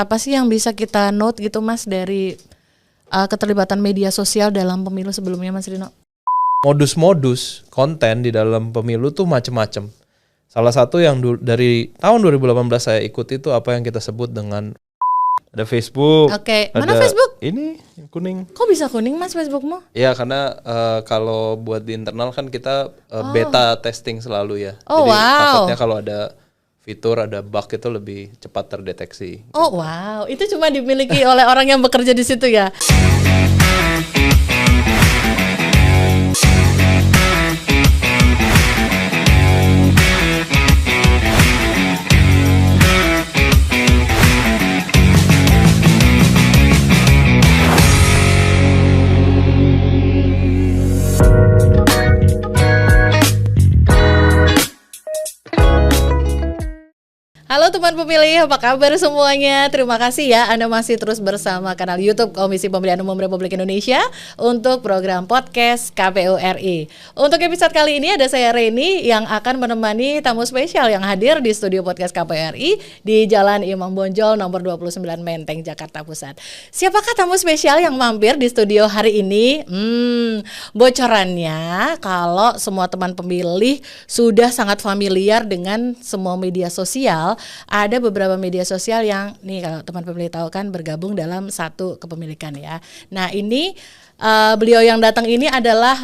apa sih yang bisa kita note gitu Mas dari keterlibatan media sosial dalam pemilu sebelumnya Mas Rino? Modus-modus konten di dalam pemilu tuh macem-macem. Salah satu yang dari tahun 2018 saya ikuti itu apa yang kita sebut dengan ada Facebook. Oke, mana Facebook? Ini yang kuning. Kok bisa kuning Mas Facebookmu? Ya karena kalau buat di internal kan kita beta testing selalu ya. Oh, jadi wow. takutnya kalau ada fitur, ada bug itu lebih cepat terdeteksi. Oh wow, itu cuma dimiliki oleh orang yang bekerja di situ ya. Halo teman pemilih, apa kabar semuanya? Terima kasih ya Anda masih terus bersama kanal YouTube Komisi Pemilihan Umum Republik Indonesia untuk program podcast KPU RI. Untuk episode kali ini ada saya Reni yang akan menemani tamu spesial yang hadir di studio podcast KPU RI di Jalan Imam Bonjol nomor 29 Menteng, Jakarta Pusat. Siapakah tamu spesial yang mampir di studio hari ini? Bocorannya kalau semua teman pemilih sudah sangat familiar dengan semua media sosial. Ada beberapa media sosial yang nih kalau teman pemilih tahu kan bergabung dalam satu kepemilikan ya. Nah ini beliau yang datang ini adalah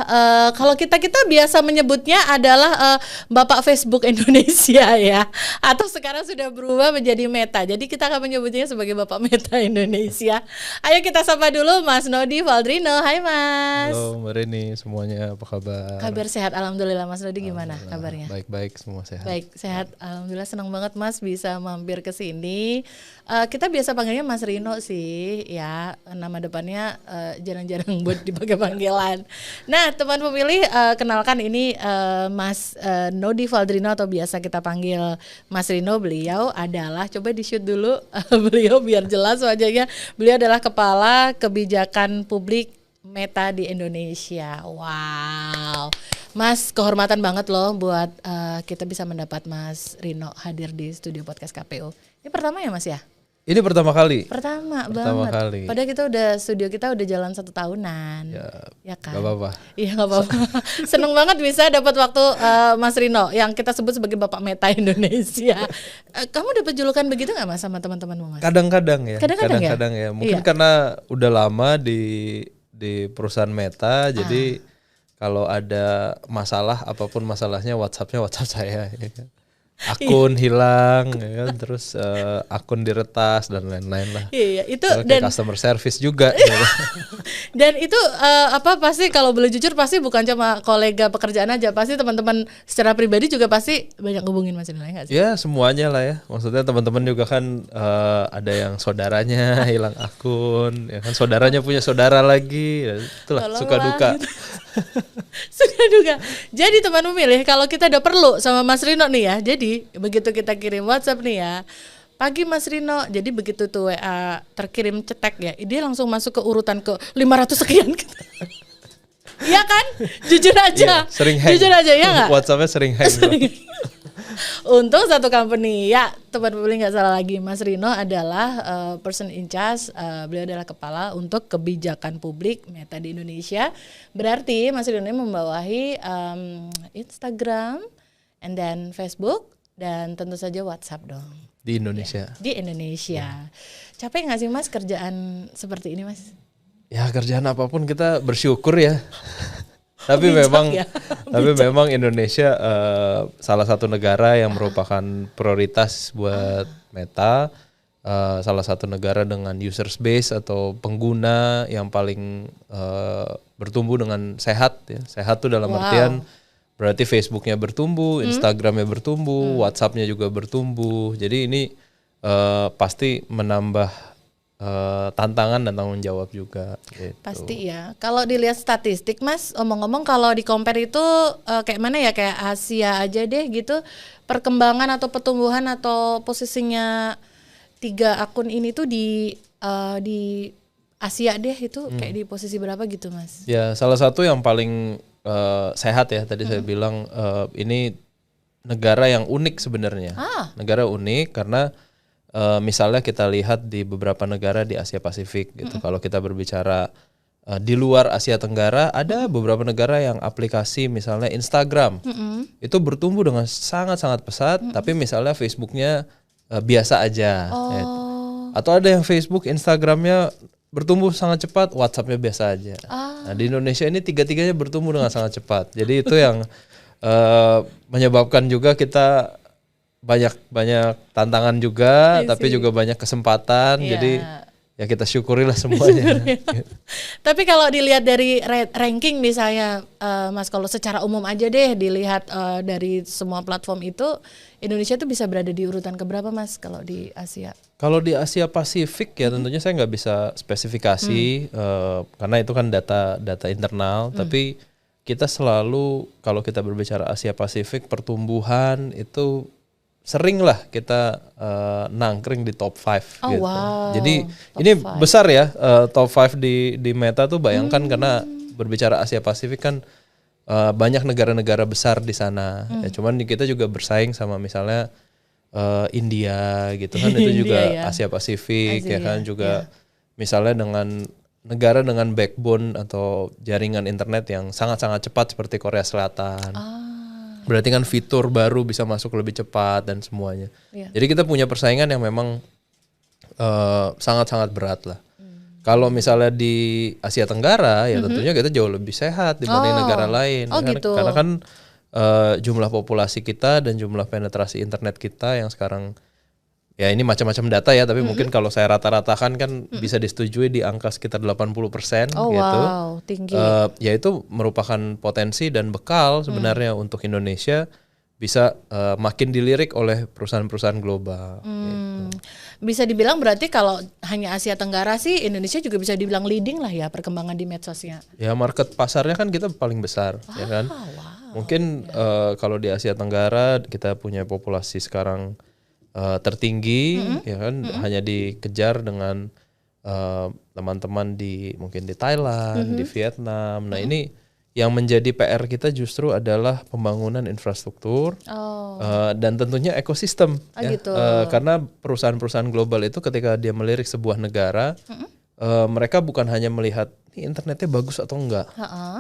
kalau kita biasa menyebutnya adalah Bapak Facebook Indonesia ya, atau sekarang sudah berubah menjadi Meta. Jadi kita akan menyebutnya sebagai Bapak Meta Indonesia. Ayo kita sapa dulu Mas Nody Valdrino. Hai Mas. Halo Mbak Reni, semuanya apa kabar? Kabar sehat alhamdulillah. Mas Nody gimana kabarnya? Baik-baik, semua sehat. Baik, sehat alhamdulillah. Senang banget Mas bisa mampir ke sini. Kita biasa panggilnya Mas Rino sih ya, nama depannya jarang-jarang buat dipakai panggilan. Nah teman pemilih, kenalkan ini Mas Nody Valdrino atau biasa kita panggil Mas Rino. Beliau adalah, coba di shoot dulu beliau biar jelas wajahnya. Beliau adalah Kepala Kebijakan Publik Meta di Indonesia. Wow, Mas, kehormatan banget loh buat kita bisa mendapat Mas Rino hadir di studio podcast KPU. Ini pertama ya Mas ya? Ini pertama kali. Pertama banget. Kali. Padahal studio kita udah jalan 1 tahunan. Ya kan? Gak apa-apa. Iya gak apa-apa. Seneng banget bisa dapat waktu Mas Rino yang kita sebut sebagai Bapak Meta Indonesia. Kamu dapat julukan begitu gak Mas sama teman-temanmu Mas? Kadang-kadang ya. Kadang-kadang ya. Mungkin karena udah lama di perusahaan Meta, jadi kalau ada masalah apapun masalahnya WhatsApp saya ya kan. Akun hilang ya kan, terus akun diretas dan lain-lain lah. Iya, itu dan customer service juga. Dan itu pasti kalau boleh jujur pasti bukan cuma kolega pekerjaan aja, pasti teman-teman secara pribadi juga pasti banyak hubungin Mas Rino enggak sih? Ya, semuanya lah ya. Maksudnya teman-teman juga kan ada yang saudaranya hilang akun, ya kan saudaranya punya saudara lagi, ya, itulah suka duka. Gitu. Suka duka. Jadi teman pemilih, kalau kita udah perlu sama Mas Rino nih ya, jadi begitu kita kirim WhatsApp nih ya, pagi Mas Rino, jadi begitu tuh WA terkirim cetek ya, dia langsung masuk ke urutan ke 500 sekian gitu. Iya kan? Jujur aja. Sering hang. Jujur aja ya nggak? WhatsAppnya sering hang. Untuk satu company ya, teman pemilih nggak salah lagi, Mas Rino adalah person in charge. Beliau adalah kepala untuk kebijakan publik Meta di Indonesia. Berarti Mas Rino membawahi Instagram, and then Facebook, dan tentu saja WhatsApp dong. Di Indonesia. Ya, di Indonesia. Capek nggak sih Mas kerjaan seperti ini Mas? Ya kerjaan apapun kita bersyukur ya. Tapi memang Indonesia salah satu negara yang merupakan prioritas buat Meta. Salah satu negara dengan user base atau pengguna yang paling bertumbuh dengan sehat ya. Sehat tuh dalam artian berarti Facebooknya bertumbuh, Instagramnya bertumbuh, WhatsAppnya juga bertumbuh. Jadi ini pasti menambah tantangan dan tanggung jawab juga gitu. Pasti ya. Kalau dilihat statistik Mas, omong-omong kalau di compare itu kayak mana ya, kayak Asia aja deh gitu, perkembangan atau pertumbuhan atau posisinya 3 akun ini tuh di Asia deh itu kayak di posisi berapa gitu Mas? Ya salah satu yang paling sehat ya tadi saya bilang, ini negara yang unik sebenarnya. Negara unik karena misalnya kita lihat di beberapa negara di Asia Pasifik gitu. Kalau kita berbicara di luar Asia Tenggara, ada beberapa negara yang aplikasi misalnya Instagram itu bertumbuh dengan sangat-sangat pesat, tapi misalnya Facebooknya biasa aja. Gitu. Atau ada yang Facebook, Instagramnya bertumbuh sangat cepat, WhatsAppnya biasa aja. Nah di Indonesia ini tiga-tiganya bertumbuh dengan sangat cepat. Jadi itu yang menyebabkan juga kita banyak tantangan juga, tapi juga banyak kesempatan. Jadi ya kita syukurilah semuanya. Tapi kalau dilihat dari ranking misalnya, Mas, kalau secara umum aja deh dilihat dari semua platform itu, Indonesia tuh bisa berada di urutan keberapa, Mas, kalau di Asia? Kalau di Asia Pasifik ya tentunya saya nggak bisa spesifikasi karena itu kan data internal. Tapi kita selalu kalau kita berbicara Asia Pasifik pertumbuhan itu sering lah kita nangkring di top 5 gitu. Wow. Jadi Top ini 5. besar ya top 5 di Meta tuh bayangkan karena berbicara Asia Pasifik kan banyak negara-negara besar di sana. Ya, cuman kita juga bersaing sama misalnya India gitu kan itu juga India, ya. Asia Pasifik ya Asia, kan juga misalnya dengan negara dengan backbone atau jaringan internet yang sangat-sangat cepat seperti Korea Selatan. Berarti kan fitur baru bisa masuk lebih cepat dan semuanya. Jadi kita punya persaingan yang memang sangat-sangat berat lah. Kalau misalnya di Asia Tenggara ya tentunya kita jauh lebih sehat dibanding negara lain. Gitu. Karena kan jumlah populasi kita dan jumlah penetrasi internet kita yang sekarang ya ini macam-macam data ya, tapi mungkin kalau saya rata-ratakan kan bisa disetujui di angka sekitar 80% gitu. Wow, tinggi. Ya itu merupakan potensi dan bekal sebenarnya untuk Indonesia bisa makin dilirik oleh perusahaan-perusahaan global. Gitu. Bisa dibilang berarti kalau hanya Asia Tenggara sih Indonesia juga bisa dibilang leading lah ya perkembangan di medsosnya. Ya market pasarnya kan kita paling besar, ya kan. Mungkin kalau di Asia Tenggara kita punya populasi sekarang tertinggi, ya kan, hanya dikejar dengan teman-teman mungkin di Thailand, di Vietnam. Nah ini yang menjadi PR kita justru adalah pembangunan infrastruktur dan tentunya ekosistem. Gitu. Karena perusahaan-perusahaan global itu ketika dia melirik sebuah negara, mereka bukan hanya melihat internetnya bagus atau enggak,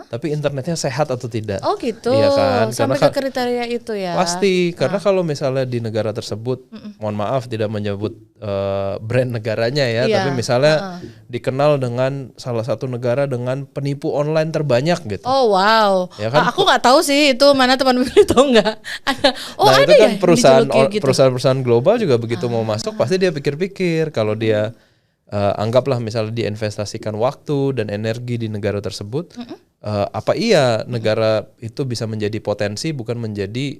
tapi internetnya sehat atau tidak. Oh gitu. Iya kan? Sampai Karena ke kriteria itu ya. pasti, karena kalau misalnya di negara tersebut, mohon maaf tidak menyebut brand negaranya ya, tapi misalnya dikenal dengan salah satu negara dengan penipu online terbanyak gitu. Oh wow. Ya kan? Aku nggak tahu sih itu mana teman pilih tahu nggak. Nah itu ada kan ya dijuluki gitu. perusahaan-perusahaan global juga begitu mau masuk pasti dia pikir-pikir kalau dia anggaplah misalnya diinvestasikan waktu dan energi di negara tersebut, apa iya negara itu bisa menjadi potensi bukan menjadi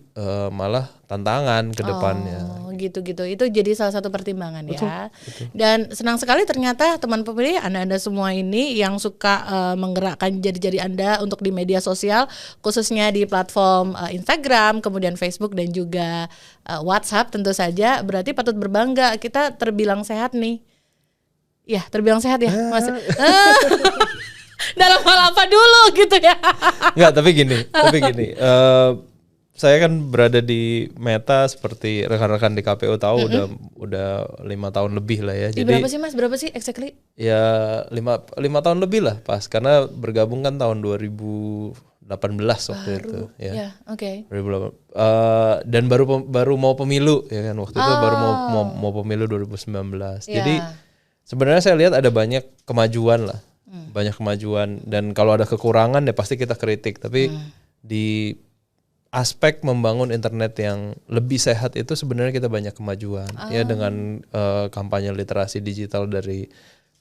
malah tantangan ke depannya. Oh gitu-gitu, itu jadi salah satu pertimbangan ya. Dan senang sekali ternyata teman pemilih Anda semua ini yang suka menggerakkan jari-jari Anda untuk di media sosial, khususnya di platform Instagram, kemudian Facebook dan juga WhatsApp tentu saja. Berarti patut berbangga, kita terbilang sehat nih. Ya, terbilang sehat ya, Mas. Dalam hal apa dulu gitu ya? Enggak, tapi gini. Saya kan berada di Meta seperti rekan-rekan di KPU tahu udah 5 tahun lebih lah ya. Jadi berapa sih Mas? Berapa sih exactly? Ya 5 tahun lebih lah pas karena bergabung kan tahun 2018 waktu itu ya. Ya, oke. 2018. Dan baru mau pemilu ya kan waktu itu baru mau pemilu 2019. Jadi sebenarnya saya lihat ada banyak kemajuan lah. Banyak kemajuan dan kalau ada kekurangan ya pasti kita kritik, tapi di aspek membangun internet yang lebih sehat itu sebenarnya kita banyak kemajuan ya dengan kampanye literasi digital dari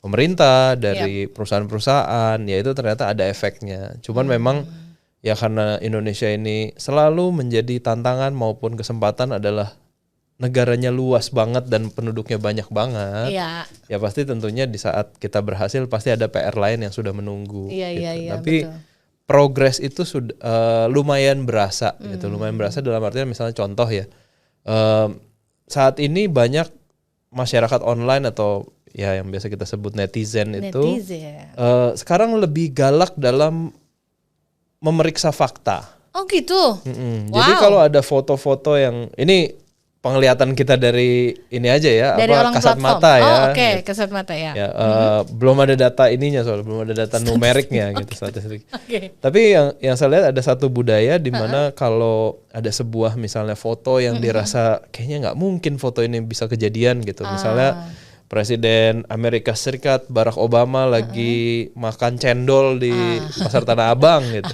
pemerintah, dari perusahaan-perusahaan, ya itu ternyata ada efeknya. Cuman memang ya karena Indonesia ini selalu menjadi tantangan maupun kesempatan adalah negaranya luas banget dan penduduknya banyak banget. Ya pasti tentunya di saat kita berhasil pasti ada PR lain yang sudah menunggu. Iya, tapi betul. progres itu sudah lumayan berasa gitu. Lumayan berasa dalam artian misalnya contoh ya. Saat ini banyak masyarakat online atau ya yang biasa kita sebut netizen itu sekarang lebih galak dalam memeriksa fakta. Oh gitu. Jadi kalau ada foto-foto yang ini penglihatan kita dari ini aja ya, dari kasat platform. mata ya. Oke, kasat mata ya. Belum ada data ininya soalnya, belum ada data numeriknya gitu statistik. Oke. Tapi yang saya lihat ada satu budaya di mana kalau ada sebuah misalnya foto yang dirasa kayaknya nggak mungkin foto ini bisa kejadian gitu. Misalnya Presiden Amerika Serikat Barack Obama lagi makan cendol di Pasar Tanah Abang gitu.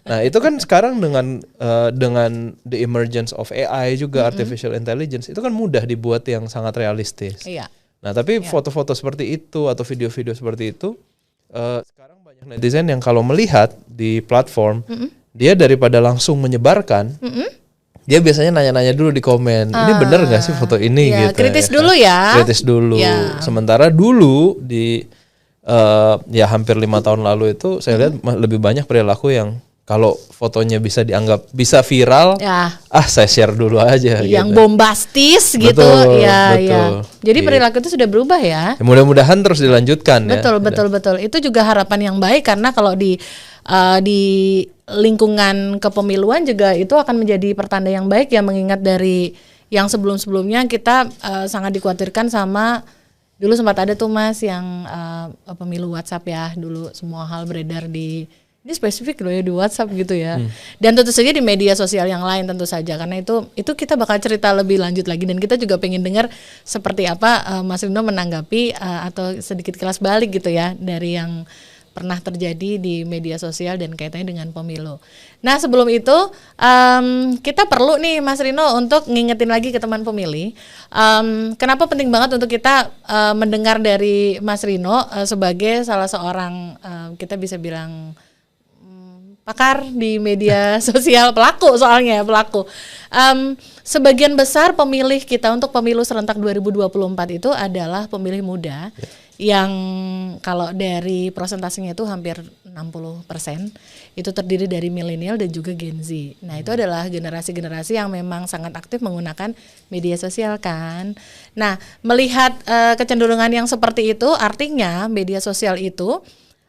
Nah itu kan sekarang dengan the emergence of AI juga artificial intelligence itu kan mudah dibuat yang sangat realistis. Iya. Nah tapi foto-foto seperti itu atau video-video seperti itu sekarang banyak netizen yang kalau melihat di platform dia daripada langsung menyebarkan. Dia biasanya nanya-nanya dulu di komen, ini bener nggak sih foto ini gitu. Kritis dulu ya. Kritis dulu. Ya. Sementara dulu di ya hampir 5 tahun lalu itu saya lihat lebih banyak perilaku yang kalau fotonya bisa dianggap bisa viral, saya share dulu aja. Yang gitu. Bombastis gitu, betul. ya. Jadi perilaku itu sudah berubah ya. Mudah-mudahan terus dilanjutkan betul, ya. Betul. Itu juga harapan yang baik karena kalau di lingkungan kepemiluan juga itu akan menjadi pertanda yang baik ya, mengingat dari yang sebelum-sebelumnya kita sangat dikhawatirkan sama dulu sempat ada tuh Mas yang pemilu WhatsApp ya, dulu semua hal beredar di ini spesifik loh ya di WhatsApp gitu ya. Dan tentu saja di media sosial yang lain tentu saja, karena itu kita bakal cerita lebih lanjut lagi dan kita juga pengen dengar seperti apa Mas Rino menanggapi atau sedikit kelas balik gitu ya dari yang pernah terjadi di media sosial dan kaitannya dengan pemilu. Nah sebelum itu kita perlu nih Mas Rino untuk ngingetin lagi ke teman pemilih, kenapa penting banget untuk kita mendengar dari Mas Rino sebagai salah seorang kita bisa bilang pakar di media sosial, pelaku. Sebagian besar pemilih kita untuk pemilu serentak 2024 itu adalah pemilih muda. Yang kalau dari persentasenya itu hampir 60% itu terdiri dari milenial dan juga Gen Z. Nah itu adalah generasi-generasi yang memang sangat aktif menggunakan media sosial kan. Nah melihat kecenderungan yang seperti itu, artinya media sosial itu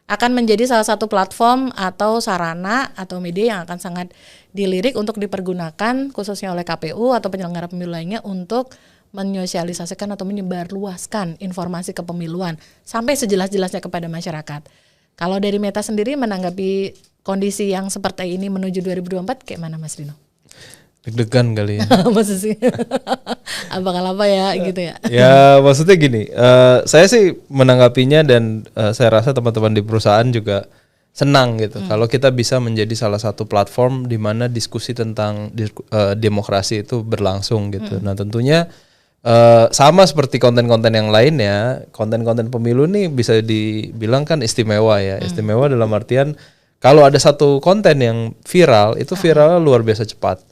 akan menjadi salah satu platform atau sarana atau media yang akan sangat dilirik untuk dipergunakan khususnya oleh KPU atau penyelenggara pemilu lainnya untuk menyosialisasikan atau menyebarluaskan informasi kepemiluan sampai sejelas-jelasnya kepada masyarakat. Kalau dari Meta sendiri menanggapi kondisi yang seperti ini menuju 2024 kayak mana Mas Rino? Deg-degan kali ya. Maksud sih apa ya gitu ya. Ya maksudnya gini, saya sih menanggapinya dan saya rasa teman-teman di perusahaan juga senang gitu kalau kita bisa menjadi salah satu platform di mana diskusi tentang demokrasi itu berlangsung gitu. Nah tentunya sama seperti konten-konten yang lainnya, konten-konten pemilu nih bisa dibilang kan istimewa ya. Istimewa dalam artian kalau ada satu konten yang viral, itu viralnya luar biasa cepat.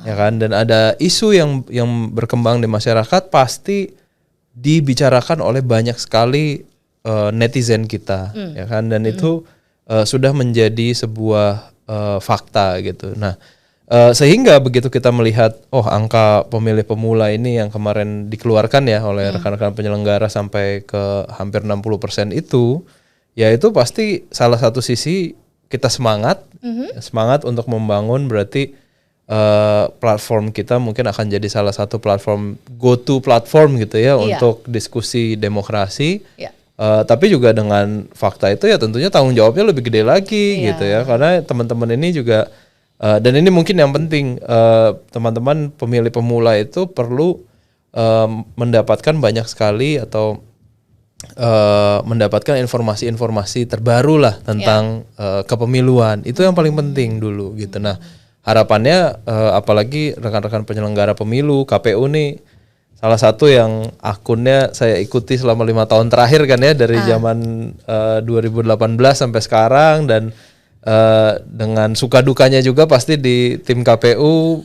Ya kan, dan ada isu yang berkembang di masyarakat pasti dibicarakan oleh banyak sekali netizen kita, ya kan, dan itu sudah menjadi sebuah fakta gitu. Nah, sehingga begitu kita melihat angka pemilih pemula ini yang kemarin dikeluarkan ya oleh rekan-rekan penyelenggara sampai ke hampir 60% itu, ya itu pasti salah satu sisi kita semangat untuk membangun, berarti platform kita mungkin akan jadi salah satu platform go-to platform gitu ya untuk diskusi demokrasi. Tapi juga dengan fakta itu ya tentunya tanggung jawabnya lebih gede lagi gitu ya, karena teman-teman ini juga dan ini mungkin yang penting, teman-teman pemilih pemula itu perlu mendapatkan banyak sekali atau mendapatkan informasi-informasi terbaru lah tentang kepemiluan. Itu yang paling penting dulu gitu. Nah harapannya apalagi rekan-rekan penyelenggara pemilu, KPU nih salah satu yang akunnya saya ikuti selama 5 tahun terakhir kan ya, dari zaman 2018 sampai sekarang, dan dengan suka dukanya juga pasti di tim KPU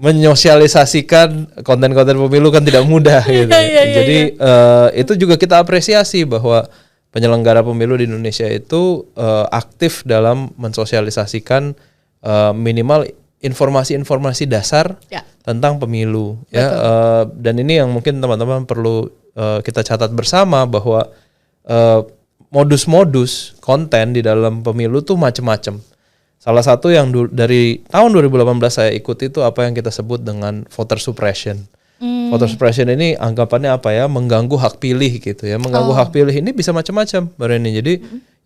menyosialisasikan konten-konten pemilu kan tidak mudah gitu. Jadi itu juga kita apresiasi bahwa penyelenggara pemilu di Indonesia itu aktif dalam mensosialisasikan minimal informasi-informasi dasar tentang pemilu ya. Dan ini yang mungkin teman-teman perlu kita catat bersama bahwa modus-modus konten di dalam pemilu tuh macam-macam. salah satu yang dari tahun 2018 saya ikuti itu apa yang kita sebut dengan voter suppression. Voter suppression ini anggapannya apa ya? Mengganggu hak pilih gitu ya. Mengganggu hak pilih ini bisa macam-macam, Mbak Reni. Jadi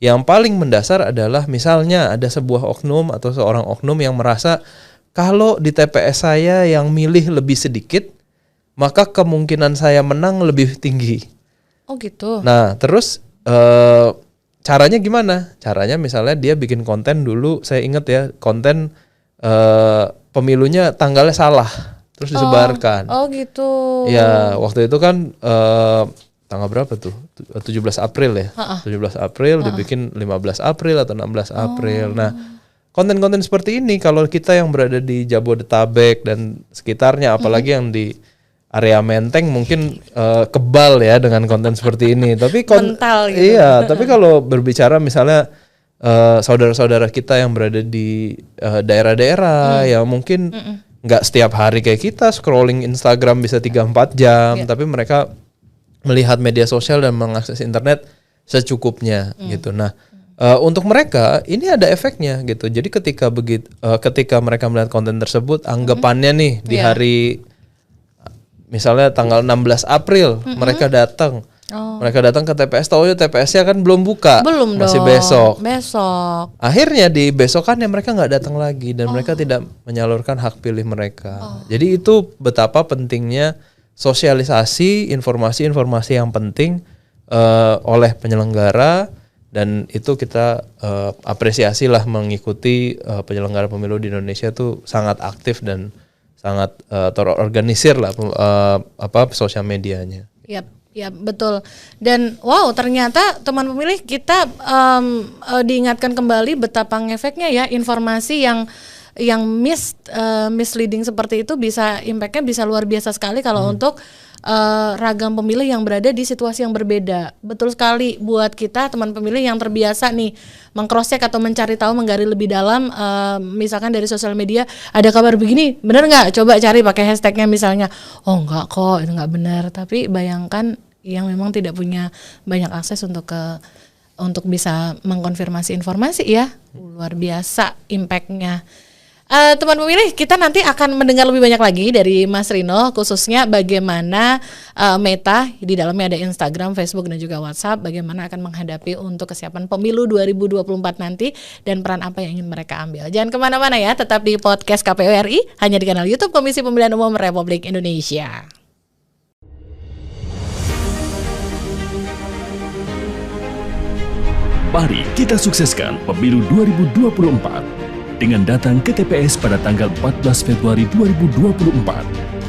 yang paling mendasar adalah misalnya ada sebuah oknum atau seorang oknum yang merasa kalau di TPS saya yang milih lebih sedikit, maka kemungkinan saya menang lebih tinggi. Oh gitu. Nah, terus caranya gimana? Caranya misalnya dia bikin konten dulu, saya ingat ya, konten pemilunya tanggalnya salah, terus disebarkan. Oh gitu. Ya, waktu itu kan tanggal berapa tuh? 17 April ya. 17 April dibikin 15 April atau 16 April. Nah, konten-konten seperti ini kalau kita yang berada di Jabodetabek dan sekitarnya, apalagi yang di area Menteng mungkin kebal ya dengan konten seperti ini. Tapi mental gitu. Iya, tapi kalau berbicara misalnya saudara-saudara kita yang berada di daerah-daerah yang mungkin nggak setiap hari kayak kita scrolling Instagram bisa 3-4 jam, tapi mereka melihat media sosial dan mengakses internet secukupnya gitu. Nah, untuk mereka ini ada efeknya gitu. Jadi ketika mereka melihat konten tersebut, anggapannya nih di hari misalnya tanggal 16 April mereka datang. Mereka datang ke TPS, tahu TPS-nya kan belum buka. Belum masih dong. Besok. Akhirnya di besokannya mereka nggak datang lagi dan mereka tidak menyalurkan hak pilih mereka. Jadi itu betapa pentingnya sosialisasi informasi-informasi yang penting oleh penyelenggara, dan itu kita apresiasi lah mengikuti penyelenggara pemilu di Indonesia tuh sangat aktif dan sangat terorganisir lah sosial medianya. Ya betul. Dan wow, ternyata teman pemilih kita diingatkan kembali betapa ngefeknya ya informasi yang misleading seperti itu bisa impactnya bisa luar biasa sekali kalau untuk ragam pemilih yang berada di situasi yang berbeda. Betul sekali buat kita teman pemilih yang terbiasa nih meng-cross check atau mencari tahu, menggali lebih dalam, misalkan dari sosial media ada kabar begini, benar nggak? Coba cari pakai hashtagnya misalnya. Oh enggak kok, itu nggak benar. Tapi bayangkan yang memang tidak punya banyak akses untuk bisa mengkonfirmasi informasi ya, luar biasa impactnya. Teman pemilih, kita nanti akan mendengar lebih banyak lagi dari Mas Rino, khususnya bagaimana Meta, di dalamnya ada Instagram, Facebook, dan juga WhatsApp, bagaimana akan menghadapi untuk kesiapan pemilu 2024 nanti, dan peran apa yang ingin mereka ambil. Jangan kemana-mana ya, tetap di podcast KPU RI, hanya di kanal YouTube Komisi Pemilihan Umum Republik Indonesia. Mari kita sukseskan pemilu 2024. Dengan datang ke TPS pada tanggal 14 Februari 2024,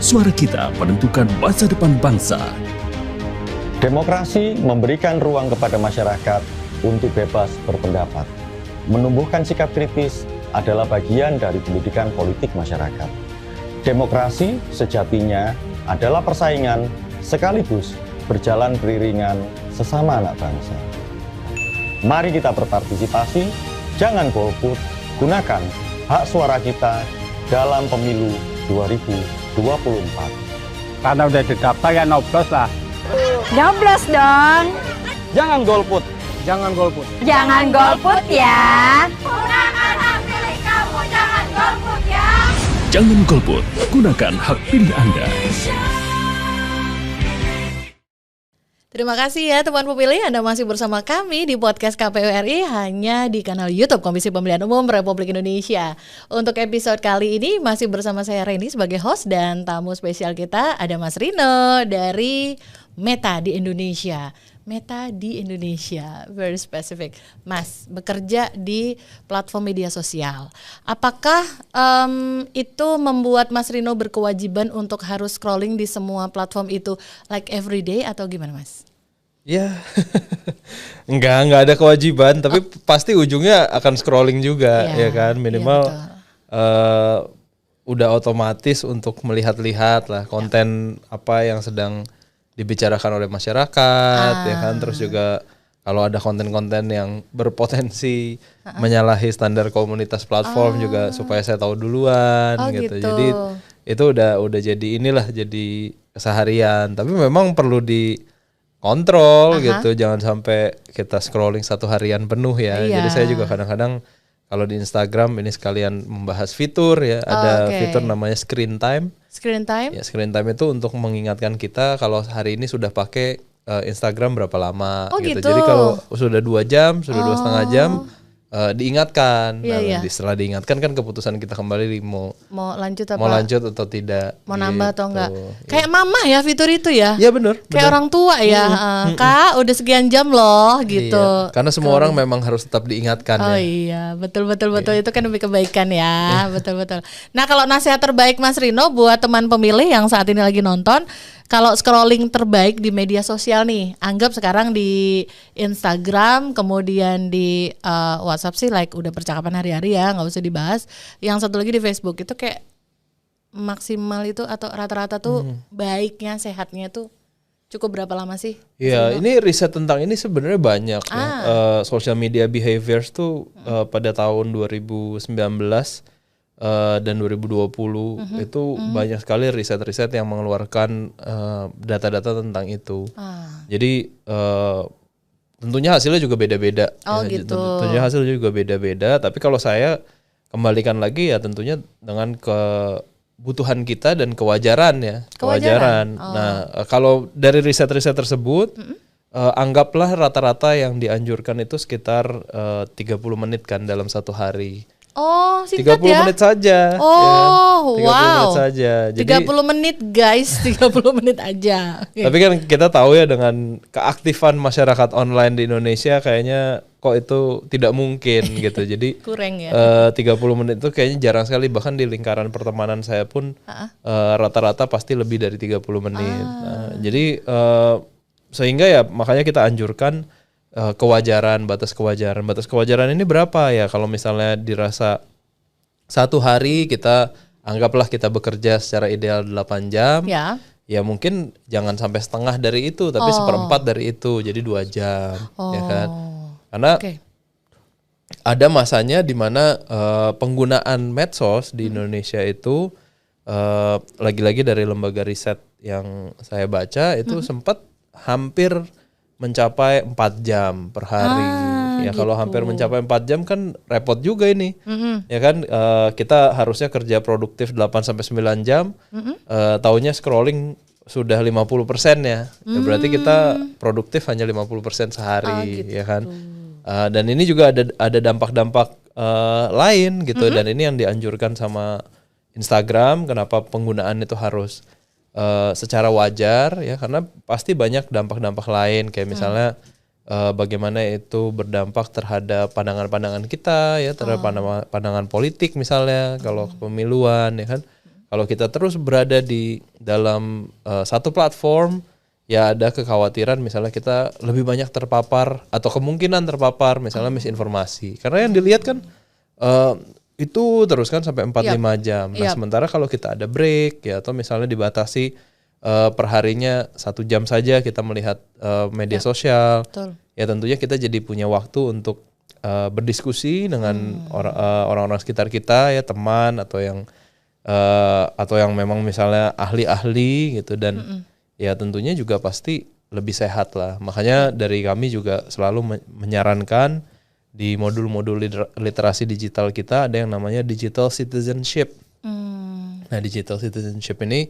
suara kita menentukan masa depan bangsa. Demokrasi memberikan ruang kepada masyarakat untuk bebas berpendapat. Menumbuhkan sikap kritis adalah bagian dari pendidikan politik masyarakat. Demokrasi sejatinya adalah persaingan sekaligus berjalan beriringan sesama anak bangsa. Mari kita berpartisipasi, jangan golput. Gunakan hak suara kita dalam pemilu 2024. Karena udah didaftar ya nyoblos lah. Nyoblos dong. Jangan golput. Jangan golput. Jangan golput ya. Gunakan hak pilih kamu, jangan golput ya. Jangan golput, gunakan hak pilih Anda. Terima kasih ya teman pemilih, Anda masih bersama kami di podcast KPU RI hanya di kanal YouTube Komisi Pemilihan Umum Republik Indonesia. Untuk episode kali ini masih bersama saya Reni sebagai host, dan tamu spesial kita ada Mas Rino dari Meta di Indonesia. Meta di Indonesia, very specific. Mas, bekerja di platform media sosial. Apakah itu membuat Mas Rino berkewajiban untuk harus scrolling di semua platform itu like every day atau gimana, Mas? Ya, enggak ada kewajiban, tapi pasti ujungnya akan scrolling juga, ya kan, minimal udah otomatis untuk melihat-lihat lah konten apa yang sedang dibicarakan oleh masyarakat, ya kan, terus juga kalau ada konten-konten yang berpotensi menyalahi standar komunitas platform juga supaya saya tahu duluan gitu. Jadi itu udah jadi inilah, jadi keseharian, tapi memang perlu dikontrol gitu, jangan sampai kita scrolling satu harian penuh ya. Jadi saya juga kadang-kadang Kalau di Instagram ini sekalian membahas fitur ya, ada fitur namanya screen time. Screen time? Ya, screen time itu untuk mengingatkan kita kalau hari ini sudah pakai Instagram berapa lama gitu. Jadi kalau sudah 2 jam, sudah 2,5 jam diingatkan. Setelah diingatkan kan keputusan kita kembali mau lanjut apa? Mau lanjut atau tidak. Mau nambah atau enggak? Kayak mama ya fitur itu ya? Iya benar. Kayak orang tua ya, Kak udah sekian jam loh gitu. Iya. Karena semua orang memang harus tetap diingatkan. Iya betul itu kan demi kebaikan ya, betul. Nah kalau nasihat terbaik Mas Rino buat teman pemilih yang saat ini lagi nonton, kalau scrolling terbaik di media sosial nih, anggap sekarang di Instagram, kemudian di WhatsApp sih like udah percakapan hari-hari ya, nggak usah dibahas. Yang satu lagi di Facebook itu kayak maksimal itu atau rata-rata tuh baiknya, sehatnya tuh cukup berapa lama sih? Iya, ini riset tentang ini sebenarnya banyak. Ya. Social media behaviors tuh pada tahun 2019 dan 2020 itu banyak sekali riset-riset yang mengeluarkan data-data tentang itu. Jadi tentunya hasilnya juga beda-beda. Gitu. Tentunya hasilnya juga beda-beda. Tapi kalau saya kembalikan lagi ya tentunya dengan kebutuhan kita dan kewajaran ya. Kewajaran. Nah kalau dari riset-riset tersebut anggaplah rata-rata yang dianjurkan itu sekitar 30 menit kan dalam satu hari. Oh, singkat 30 ya? menit saja. Oh, 30 wow. menit saja. Jadi 30 menit guys, 30 menit aja. Tapi kan kita tahu ya dengan keaktifan masyarakat online di Indonesia kayaknya kok itu tidak mungkin gitu. Jadi kurang ya. 30 menit itu kayaknya jarang sekali, bahkan di lingkaran pertemanan saya pun rata-rata pasti lebih dari 30 menit. Jadi sehingga ya makanya kita anjurkan kewajaran, batas kewajaran ini berapa ya? Kalau misalnya dirasa satu hari kita anggaplah kita bekerja secara ideal 8 jam, ya mungkin jangan sampai setengah dari itu, tapi seperempat dari itu, jadi 2 jam, ya kan? Karena ada masanya di mana penggunaan medsos di Indonesia itu lagi-lagi dari lembaga riset yang saya baca itu sempat hampir mencapai 4 jam per hari. Ya gitu. Kalau hampir mencapai 4 jam kan repot juga ini. Ya kan kita harusnya kerja produktif 8 sampai 9 jam. Taunya scrolling sudah 50% ya. Ya berarti kita produktif hanya 50% sehari, gitu. Ya kan. Dan ini juga ada dampak-dampak lain gitu, dan ini yang dianjurkan sama Instagram. Kenapa penggunaan itu harus secara wajar ya, karena pasti banyak dampak-dampak lain kayak misalnya bagaimana itu berdampak terhadap pandangan-pandangan kita ya, terhadap pandangan politik misalnya kalau kepemiluan ya kan. Kalau kita terus berada di dalam satu platform ya ada kekhawatiran misalnya kita lebih banyak terpapar atau kemungkinan terpapar misalnya misinformasi, karena yang dilihat kan itu terus kan sampai 4-5 jam. Nah sementara kalau kita ada break ya, atau misalnya dibatasi perharinya 1 jam saja kita melihat media sosial. Betul. Ya tentunya kita jadi punya waktu untuk berdiskusi dengan orang-orang sekitar kita ya, teman atau yang memang misalnya ahli-ahli gitu, dan ya tentunya juga pasti lebih sehat lah. Makanya dari kami juga selalu menyarankan di modul-modul literasi digital kita ada yang namanya digital citizenship. Nah, digital citizenship ini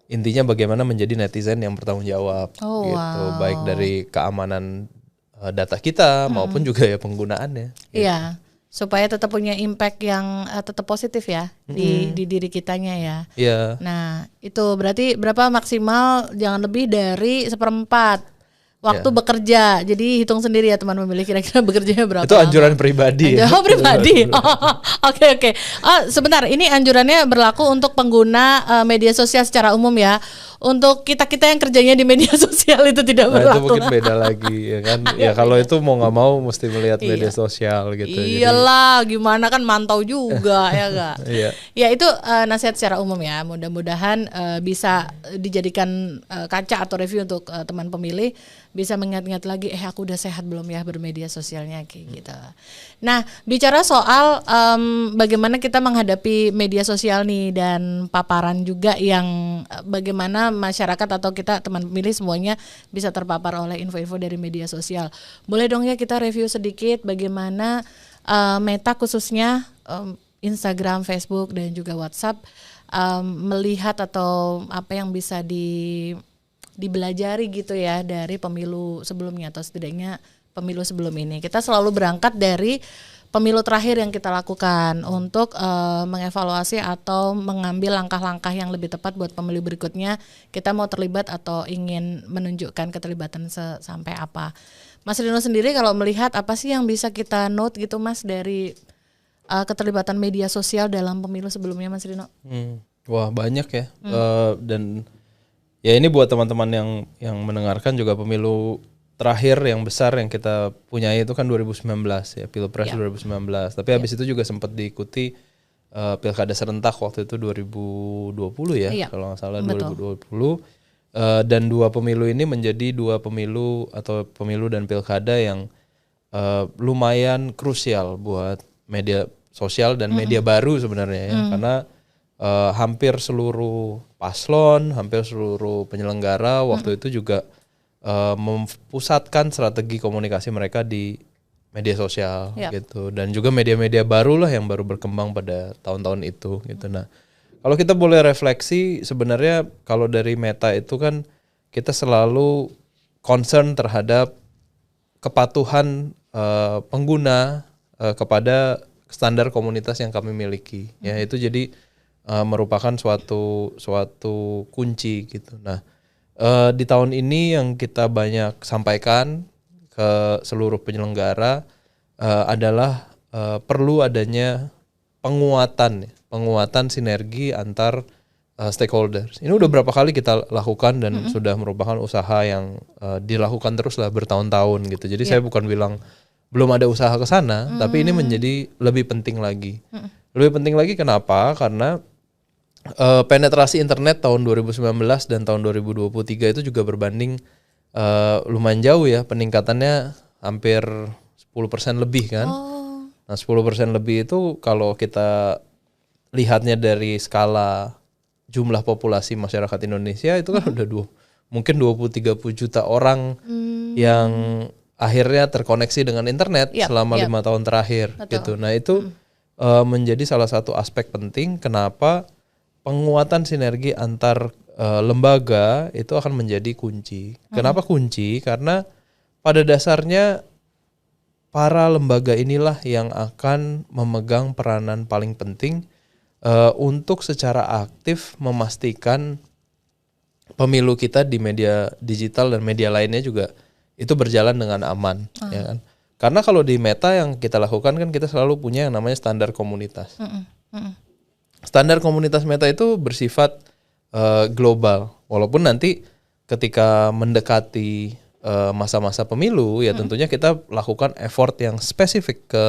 intinya bagaimana menjadi netizen yang bertanggung jawab gitu, baik dari keamanan data kita maupun juga ya penggunaannya. Iya, supaya tetap punya impact yang tetap positif ya di diri kitanya ya. Iya. Nah, itu berarti berapa maksimal jangan lebih dari 1/4 waktu bekerja. Jadi hitung sendiri ya teman memilih kira-kira bekerjanya berapa. Itu anjuran pribadi ya. Oh, pribadi. Oke. Sebentar, ini anjurannya berlaku untuk pengguna media sosial secara umum ya. Untuk kita-kita yang kerjanya di media sosial itu tidak berlaku. Nah, itu mungkin beda lagi ya kan. Ya kalau itu mau nggak mau mesti melihat media sosial gitu. Iyalah, gimana kan mantau juga ya enggak? Iya. Ya itu nasihat secara umum ya. Mudah-mudahan bisa dijadikan kaca atau review untuk teman pemilih, bisa mengingat-ingat lagi aku udah sehat belum ya bermedia sosialnya kayak gitu. Nah, bicara soal bagaimana kita menghadapi media sosial nih dan paparan juga yang bagaimana masyarakat atau kita teman pemilih semuanya bisa terpapar oleh info-info dari media sosial. Boleh dong ya kita review sedikit bagaimana Meta khususnya Instagram, Facebook dan juga WhatsApp melihat atau apa yang bisa dibelajari gitu ya dari pemilu sebelumnya atau setidaknya pemilu sebelum ini. Kita selalu berangkat dari pemilu terakhir yang kita lakukan untuk mengevaluasi atau mengambil langkah-langkah yang lebih tepat buat pemilu berikutnya. Kita mau terlibat atau ingin menunjukkan keterlibatan sampai apa. Mas Rino sendiri kalau melihat apa sih yang bisa kita note gitu Mas dari keterlibatan media sosial dalam pemilu sebelumnya Mas Rino? Wah banyak ya. Dan ya ini buat teman-teman yang mendengarkan juga pemilu terakhir yang besar yang kita punyai itu kan 2019 ya, Pilpres 2019. Tapi habis itu juga sempat diikuti Pilkada serentak waktu itu 2020 ya, kalau nggak salah. Betul. 2020. Dan dua pemilu ini menjadi dua pemilu atau pemilu dan pilkada yang lumayan krusial buat media sosial dan media baru sebenarnya ya, karena hampir seluruh paslon, hampir seluruh penyelenggara waktu itu juga mempusatkan strategi komunikasi mereka di media sosial gitu, dan juga media-media baru lah yang baru berkembang pada tahun-tahun itu gitu. Nah, kalau kita boleh refleksi sebenarnya kalau dari Meta itu kan kita selalu concern terhadap kepatuhan pengguna kepada standar komunitas yang kami miliki ya, itu jadi merupakan suatu kunci gitu. Nah, di tahun ini yang kita banyak sampaikan ke seluruh penyelenggara adalah perlu adanya penguatan sinergi antar stakeholders. Ini udah berapa kali kita lakukan dan sudah merupakan usaha yang dilakukan terus lah bertahun-tahun gitu. Jadi saya bukan bilang belum ada usaha ke sana, tapi ini menjadi lebih penting lagi. Lebih penting lagi kenapa? Karena penetrasi internet tahun 2019 dan tahun 2023 itu juga berbanding lumayan jauh ya, peningkatannya hampir 10% lebih kan. Nah 10% lebih itu kalau kita lihatnya dari skala jumlah populasi masyarakat Indonesia itu kan udah mungkin 20-30 juta orang yang akhirnya terkoneksi dengan internet selama 5 tahun terakhir. Gitu. Nah itu menjadi salah satu aspek penting kenapa penguatan sinergi antar lembaga itu akan menjadi kunci. Kenapa kunci? Karena pada dasarnya para lembaga inilah yang akan memegang peranan paling penting untuk secara aktif memastikan pemilu kita di media digital dan media lainnya juga itu berjalan dengan aman. Ya kan? Karena kalau di Meta yang kita lakukan kan kita selalu punya yang namanya standar komunitas. Standar komunitas Meta itu bersifat global, walaupun nanti ketika mendekati masa-masa pemilu ya tentunya kita lakukan effort yang spesifik ke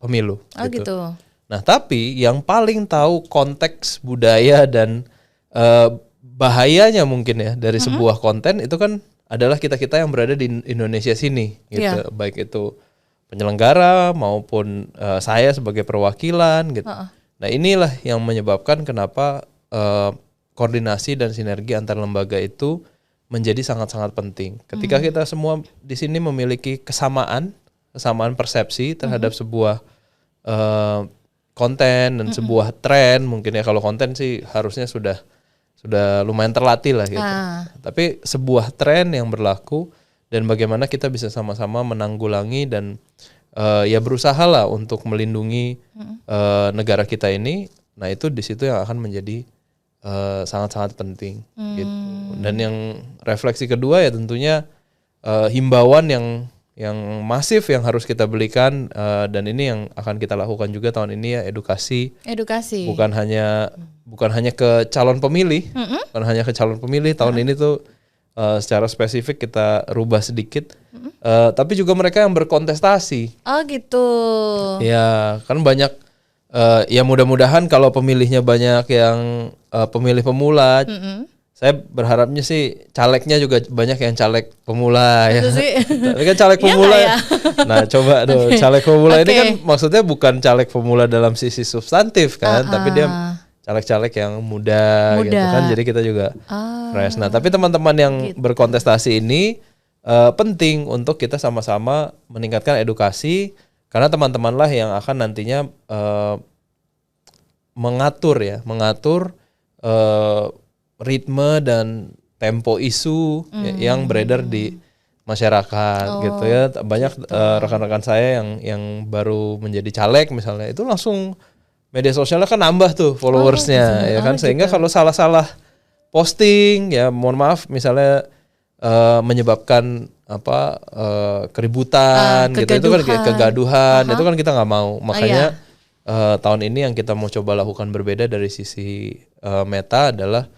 pemilu. Gitu. Nah tapi yang paling tahu konteks budaya dan bahayanya mungkin ya dari sebuah konten itu kan adalah kita-kita yang berada di Indonesia sini, gitu. Baik itu penyelenggara maupun saya sebagai perwakilan, gitu. Nah inilah yang menyebabkan kenapa koordinasi dan sinergi antar lembaga itu menjadi sangat-sangat penting. Ketika kita semua di sini memiliki kesamaan persepsi terhadap sebuah konten dan sebuah tren, mungkin ya kalau konten sih harusnya sudah lumayan terlatih lah gitu. Tapi sebuah tren yang berlaku dan bagaimana kita bisa sama-sama menanggulangi dan ya berusaha lah untuk melindungi negara kita ini. Nah itu di situ yang akan menjadi sangat-sangat penting gitu. Dan yang refleksi kedua ya tentunya himbauan yang masif yang harus kita belikan dan ini yang akan kita lakukan juga tahun ini ya edukasi. Bukan hanya ke calon pemilih, bukan hanya ke calon pemilih tahun ini tuh secara spesifik kita rubah sedikit, tapi juga mereka yang berkontestasi. Oh gitu. Ya kan banyak. Ya mudah-mudahan kalau pemilihnya banyak yang pemilih pemula, saya berharapnya sih calegnya juga banyak yang caleg pemula ya. Tapi kan caleg pemula. Ya? Nah coba tuh caleg pemula ini kan maksudnya bukan caleg pemula dalam sisi substantif kan, tapi dia caleg-caleg yang muda gitu kan. Jadi kita juga fresh. Nah tapi teman-teman yang berkontestasi ini penting untuk kita sama-sama meningkatkan edukasi. Karena teman-teman lah yang akan nantinya mengatur ritme dan tempo isu yang beredar di masyarakat gitu ya. Banyak rekan-rekan saya yang baru menjadi caleg misalnya, itu langsung media sosialnya kan nambah tuh followersnya ya kan, sehingga kalau salah-salah posting ya mohon maaf misalnya menyebabkan keributan gitu, itu kan kegaduhan, itu kan kita nggak mau. Makanya tahun ini yang kita mau coba lakukan berbeda dari sisi Meta adalah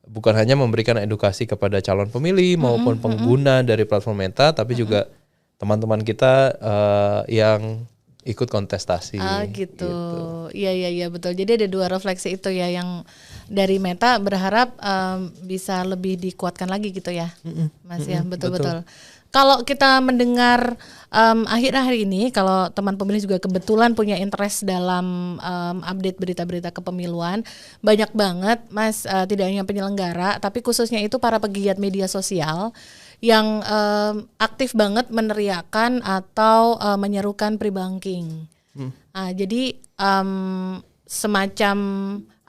bukan hanya memberikan edukasi kepada calon pemilih maupun pengguna dari platform Meta, tapi juga teman-teman kita yang ikut kontestasi. Gitu. Iya betul. Jadi ada 2 refleksi itu ya, yang dari Meta berharap bisa lebih dikuatkan lagi gitu ya, Mas ya, betul. Kalau kita mendengar akhir-akhir ini, kalau teman pemilih juga kebetulan punya interest dalam update berita-berita kepemiluan, banyak banget Mas, tidak hanya penyelenggara, tapi khususnya itu para pegiat media sosial yang aktif banget meneriakan atau menyerukan pre-banking. Jadi semacam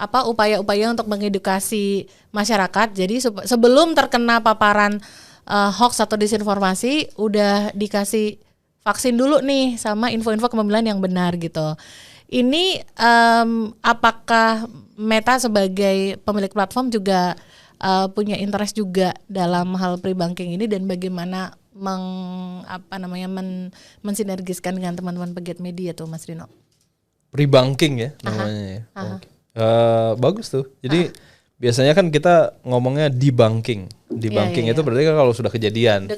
upaya-upaya untuk mengedukasi masyarakat. Jadi sebelum terkena paparan hoax atau disinformasi, udah dikasih vaksin dulu nih sama info-info kepemiluan yang benar gitu. Ini apakah Meta sebagai pemilik platform juga punya interest juga dalam hal pre-banking ini, dan bagaimana mensinergiskan dengan teman-teman pegiat media tuh Mas Rino? Pre-banking ya namanya. Bagus tuh. Jadi biasanya kan kita ngomongnya debunking. Debunking itu berarti kan kalau sudah kejadian.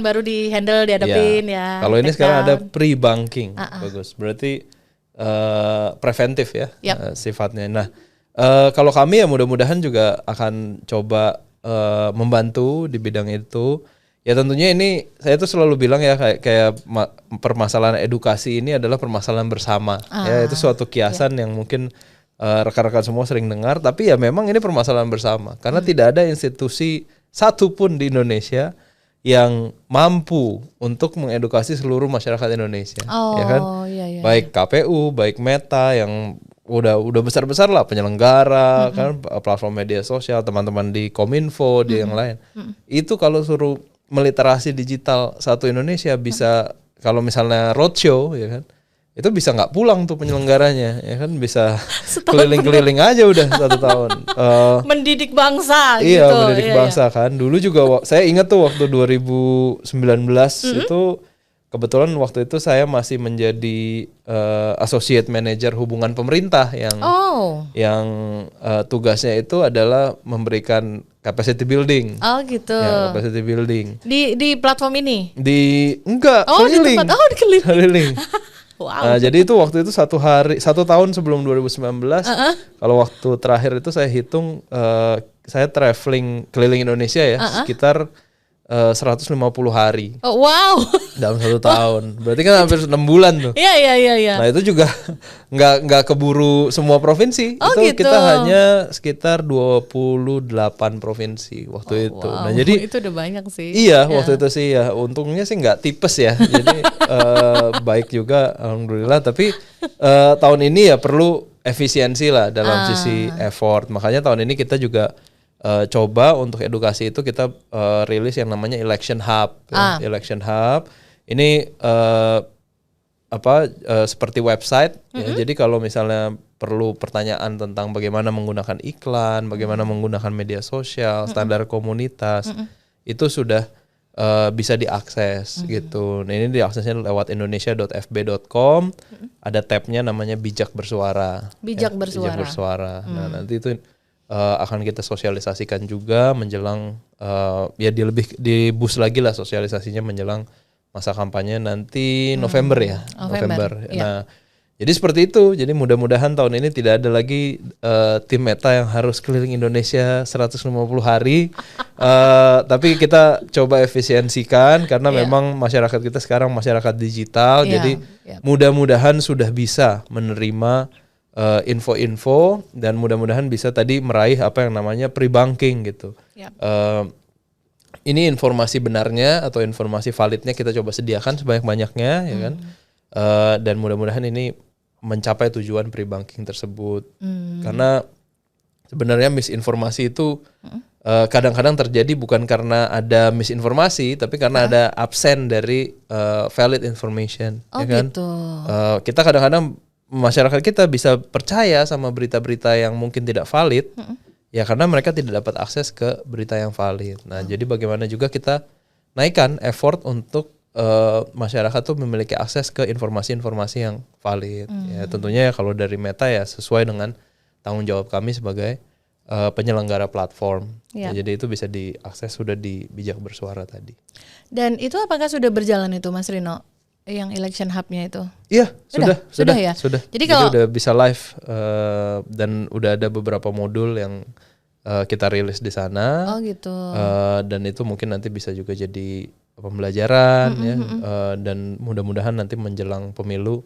Baru di-handle, dihadapin ya. Kalau ini sekarang ada pre-banking. Bagus. Berarti preventif ya sifatnya. Nah, kalau kami ya mudah-mudahan juga akan coba membantu di bidang itu. Ya tentunya ini saya tuh selalu bilang ya kayak permasalahan edukasi ini adalah permasalahan bersama. Ya itu suatu kiasan yang mungkin rekan-rekan semua sering dengar, tapi ya memang ini permasalahan bersama karena tidak ada institusi satupun di Indonesia yang mampu untuk mengedukasi seluruh masyarakat Indonesia, ya kan? Baik KPU, baik Meta yang udah besar-besar lah penyelenggara, kan platform media sosial, teman-teman di Kominfo, di yang lain. Itu kalau suruh meliterasi digital satu Indonesia bisa, kalau misalnya roadshow ya kan, itu bisa nggak pulang tuh penyelenggaranya ya kan, bisa keliling-keliling aja udah 1 tahun. Mendidik bangsa gitu. Iya, mendidik bangsa kan. Dulu juga saya ingat tuh waktu 2019 itu kebetulan waktu itu saya masih menjadi associate manager hubungan pemerintah yang tugasnya itu adalah memberikan capacity building. Gitu. Ya, capacity building. Di platform ini? Keliling. Keliling. Wow. Nah, jadi itu waktu itu 1 tahun sebelum 2019. Kalau waktu terakhir itu saya hitung, saya traveling keliling Indonesia ya, sekitar 150 hari. Wow. Dalam 1 tahun. Berarti kan hampir 6 bulan tuh. Iya. Nah itu juga nggak keburu semua provinsi. Itu gitu. kita hanya sekitar 28 provinsi waktu itu. Wow. Nah jadi itu udah banyak sih. Iya, waktu itu sih ya. Untungnya sih nggak tipes ya. Jadi baik juga alhamdulillah. Tapi tahun ini ya perlu efisiensi lah dalam sisi effort. Makanya tahun ini kita juga coba untuk edukasi itu kita rilis yang namanya Election Hub. Election Hub ini seperti website ya. Jadi kalau misalnya perlu pertanyaan tentang bagaimana menggunakan iklan, bagaimana menggunakan media sosial, standar komunitas, itu sudah bisa diakses gitu. Nah, ini diaksesnya lewat indonesia.fb.com. Ada tabnya namanya Bijak Bersuara. Bijak Bersuara. Nah, nanti itu akan kita sosialisasikan juga menjelang ya di boost lagi lah sosialisasinya menjelang masa kampanye nanti November ya. November. Nah, jadi seperti itu. Jadi mudah-mudahan tahun ini tidak ada lagi tim Meta yang harus keliling Indonesia 150 hari. Tapi kita coba efisiensikan karena memang masyarakat kita sekarang masyarakat digital. Jadi mudah-mudahan sudah bisa menerima info-info dan mudah-mudahan bisa tadi meraih apa yang namanya pre-banking gitu. Ini informasi benarnya atau informasi validnya kita coba sediakan sebanyak-banyaknya ya kan. dan mudah-mudahan ini mencapai tujuan pre-banking tersebut. Karena sebenarnya misinformasi itu kadang-kadang terjadi bukan karena ada misinformasi, tapi karena ada absen dari valid information. Oh ya kan? gitu. Kita kadang-kadang masyarakat kita bisa percaya sama berita-berita yang mungkin tidak valid, ya karena mereka tidak dapat akses ke berita yang valid. Nah, jadi bagaimana juga kita naikkan effort untuk masyarakat tuh memiliki akses ke informasi-informasi yang valid. Ya tentunya kalau dari Meta ya sesuai dengan tanggung jawab kami sebagai penyelenggara platform. Ya, jadi itu bisa diakses sudah di Bijak Bersuara tadi. Dan itu apakah sudah berjalan itu Mas Rino? Yang election hub-nya itu? Iya, sudah ya. Jadi kalau udah bisa live dan udah ada beberapa modul yang kita rilis di sana. Oh gitu. Dan itu mungkin nanti bisa juga jadi pembelajaran ya. Dan mudah-mudahan nanti menjelang pemilu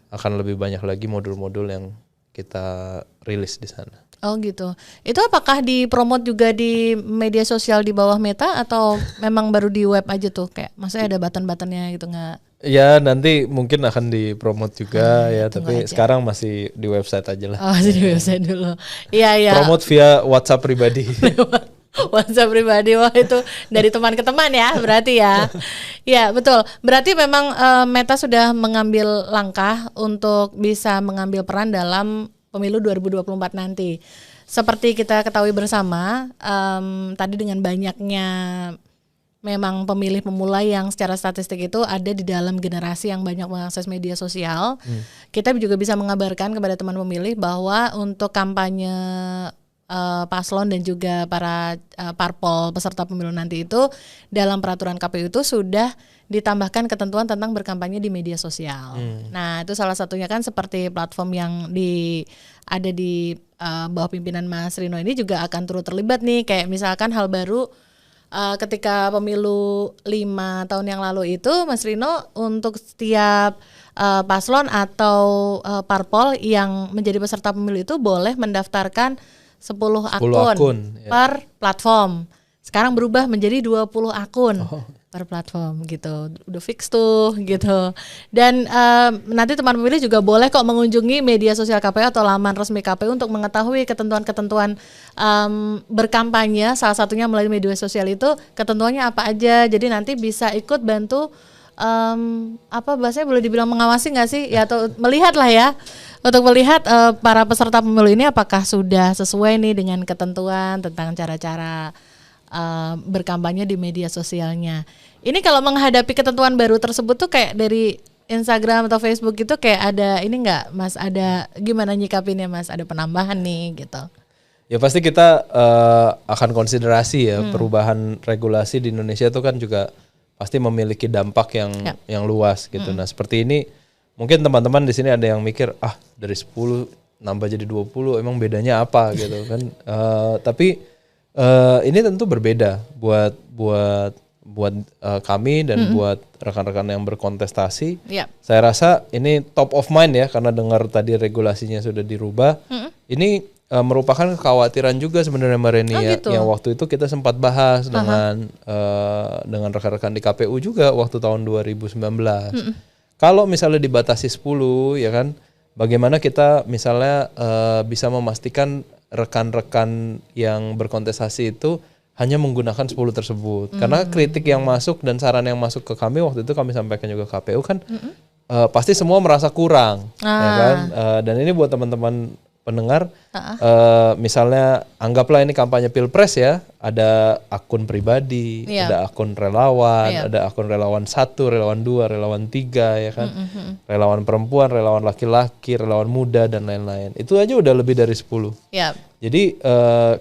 akan lebih banyak lagi modul-modul yang kita rilis di sana. Oh gitu. Itu apakah dipromot juga di media sosial di bawah Meta atau memang baru di web aja tuh? Kayak maksudnya ada button-buttonnya gitu nggak? Ya nanti mungkin akan dipromot juga ya, tapi sekarang masih di website aja lah. Oh masih di website dulu. Iya. Promote via WhatsApp pribadi. WhatsApp pribadi, wah itu dari teman ke teman ya berarti ya. Ya betul, berarti memang Meta sudah mengambil langkah untuk bisa mengambil peran dalam pemilu 2024 nanti. Seperti kita ketahui bersama, tadi dengan banyaknya memang pemilih pemula yang secara statistik itu ada di dalam generasi yang banyak mengakses media sosial. Kita juga bisa mengabarkan kepada teman pemilih bahwa untuk kampanye paslon dan juga para parpol peserta pemilu nanti itu dalam peraturan KPU itu sudah ditambahkan ketentuan tentang berkampanye di media sosial. Nah itu salah satunya kan seperti platform yang ada di bawah pimpinan Mas Rino ini juga akan turut terlibat nih, kayak misalkan hal baru ketika pemilu 5 tahun yang lalu itu Mas Rino untuk setiap paslon atau parpol yang menjadi peserta pemilu itu boleh mendaftarkan 10 akun per platform. Sekarang berubah menjadi 20 akun per platform gitu. Udah fix tuh gitu. Dan nanti teman pemilih juga boleh kok mengunjungi media sosial KPU atau laman resmi KPU untuk mengetahui ketentuan-ketentuan berkampanye. Salah satunya melalui media sosial itu ketentuannya apa aja. Jadi nanti bisa ikut bantu apa bahasanya boleh dibilang mengawasi nggak sih? Ya atau melihat lah ya. Untuk melihat para peserta pemilu ini apakah sudah sesuai nih dengan ketentuan tentang cara-cara berkampanye di media sosialnya. Ini kalau menghadapi ketentuan baru tersebut tuh kayak dari Instagram atau Facebook gitu kayak ada ini nggak Mas, ada gimana nyikapinnya Mas, ada penambahan nih gitu? Ya pasti kita akan konsiderasi ya perubahan regulasi di Indonesia itu kan juga pasti memiliki dampak yang luas gitu. Nah seperti ini mungkin teman-teman di sini ada yang mikir dari 10 nambah jadi 20 emang bedanya apa gitu kan. Tapi ini tentu berbeda buat kami dan buat rekan-rekan yang berkontestasi. Saya rasa ini top of mind ya karena dengar tadi regulasinya sudah dirubah. Ini merupakan kekhawatiran juga sebenarnya Mbak Reni gitu. Yang waktu itu kita sempat bahas dengan rekan-rekan di KPU juga waktu tahun 2019. Kalau misalnya dibatasi 10 ya kan, bagaimana kita misalnya bisa memastikan rekan-rekan yang berkontestasi itu hanya menggunakan 10 tersebut. Karena kritik yang masuk dan saran yang masuk ke kami waktu itu kami sampaikan juga ke KPU kan pasti semua merasa kurang, ya kan? Dan ini buat teman-teman pendengar, misalnya anggaplah ini kampanye Pilpres ya, ada akun pribadi, ada akun relawan, ada akun relawan 1, relawan 2, relawan 3 ya kan, relawan perempuan, relawan laki-laki, relawan muda dan lain-lain. Itu aja udah lebih dari 10. Jadi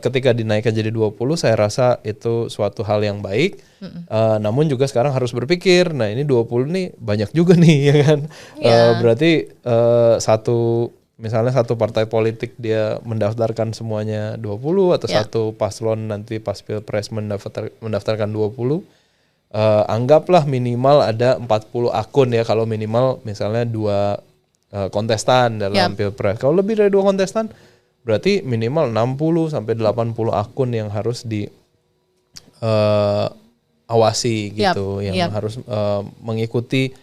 ketika dinaikkan jadi 20, saya rasa itu suatu hal yang baik. Namun juga sekarang harus berpikir, nah ini 20 nih banyak juga nih ya kan. Berarti misalnya satu partai politik dia mendaftarkan semuanya 20 atau satu paslon nanti pas Pilpres mendaftarkan 20, anggaplah minimal ada 40 akun ya kalau minimal misalnya 2 kontestan dalam Pilpres. Kalau lebih dari 2 kontestan berarti minimal 60 sampai 80 akun yang harus awasi gitu, yang harus mengikuti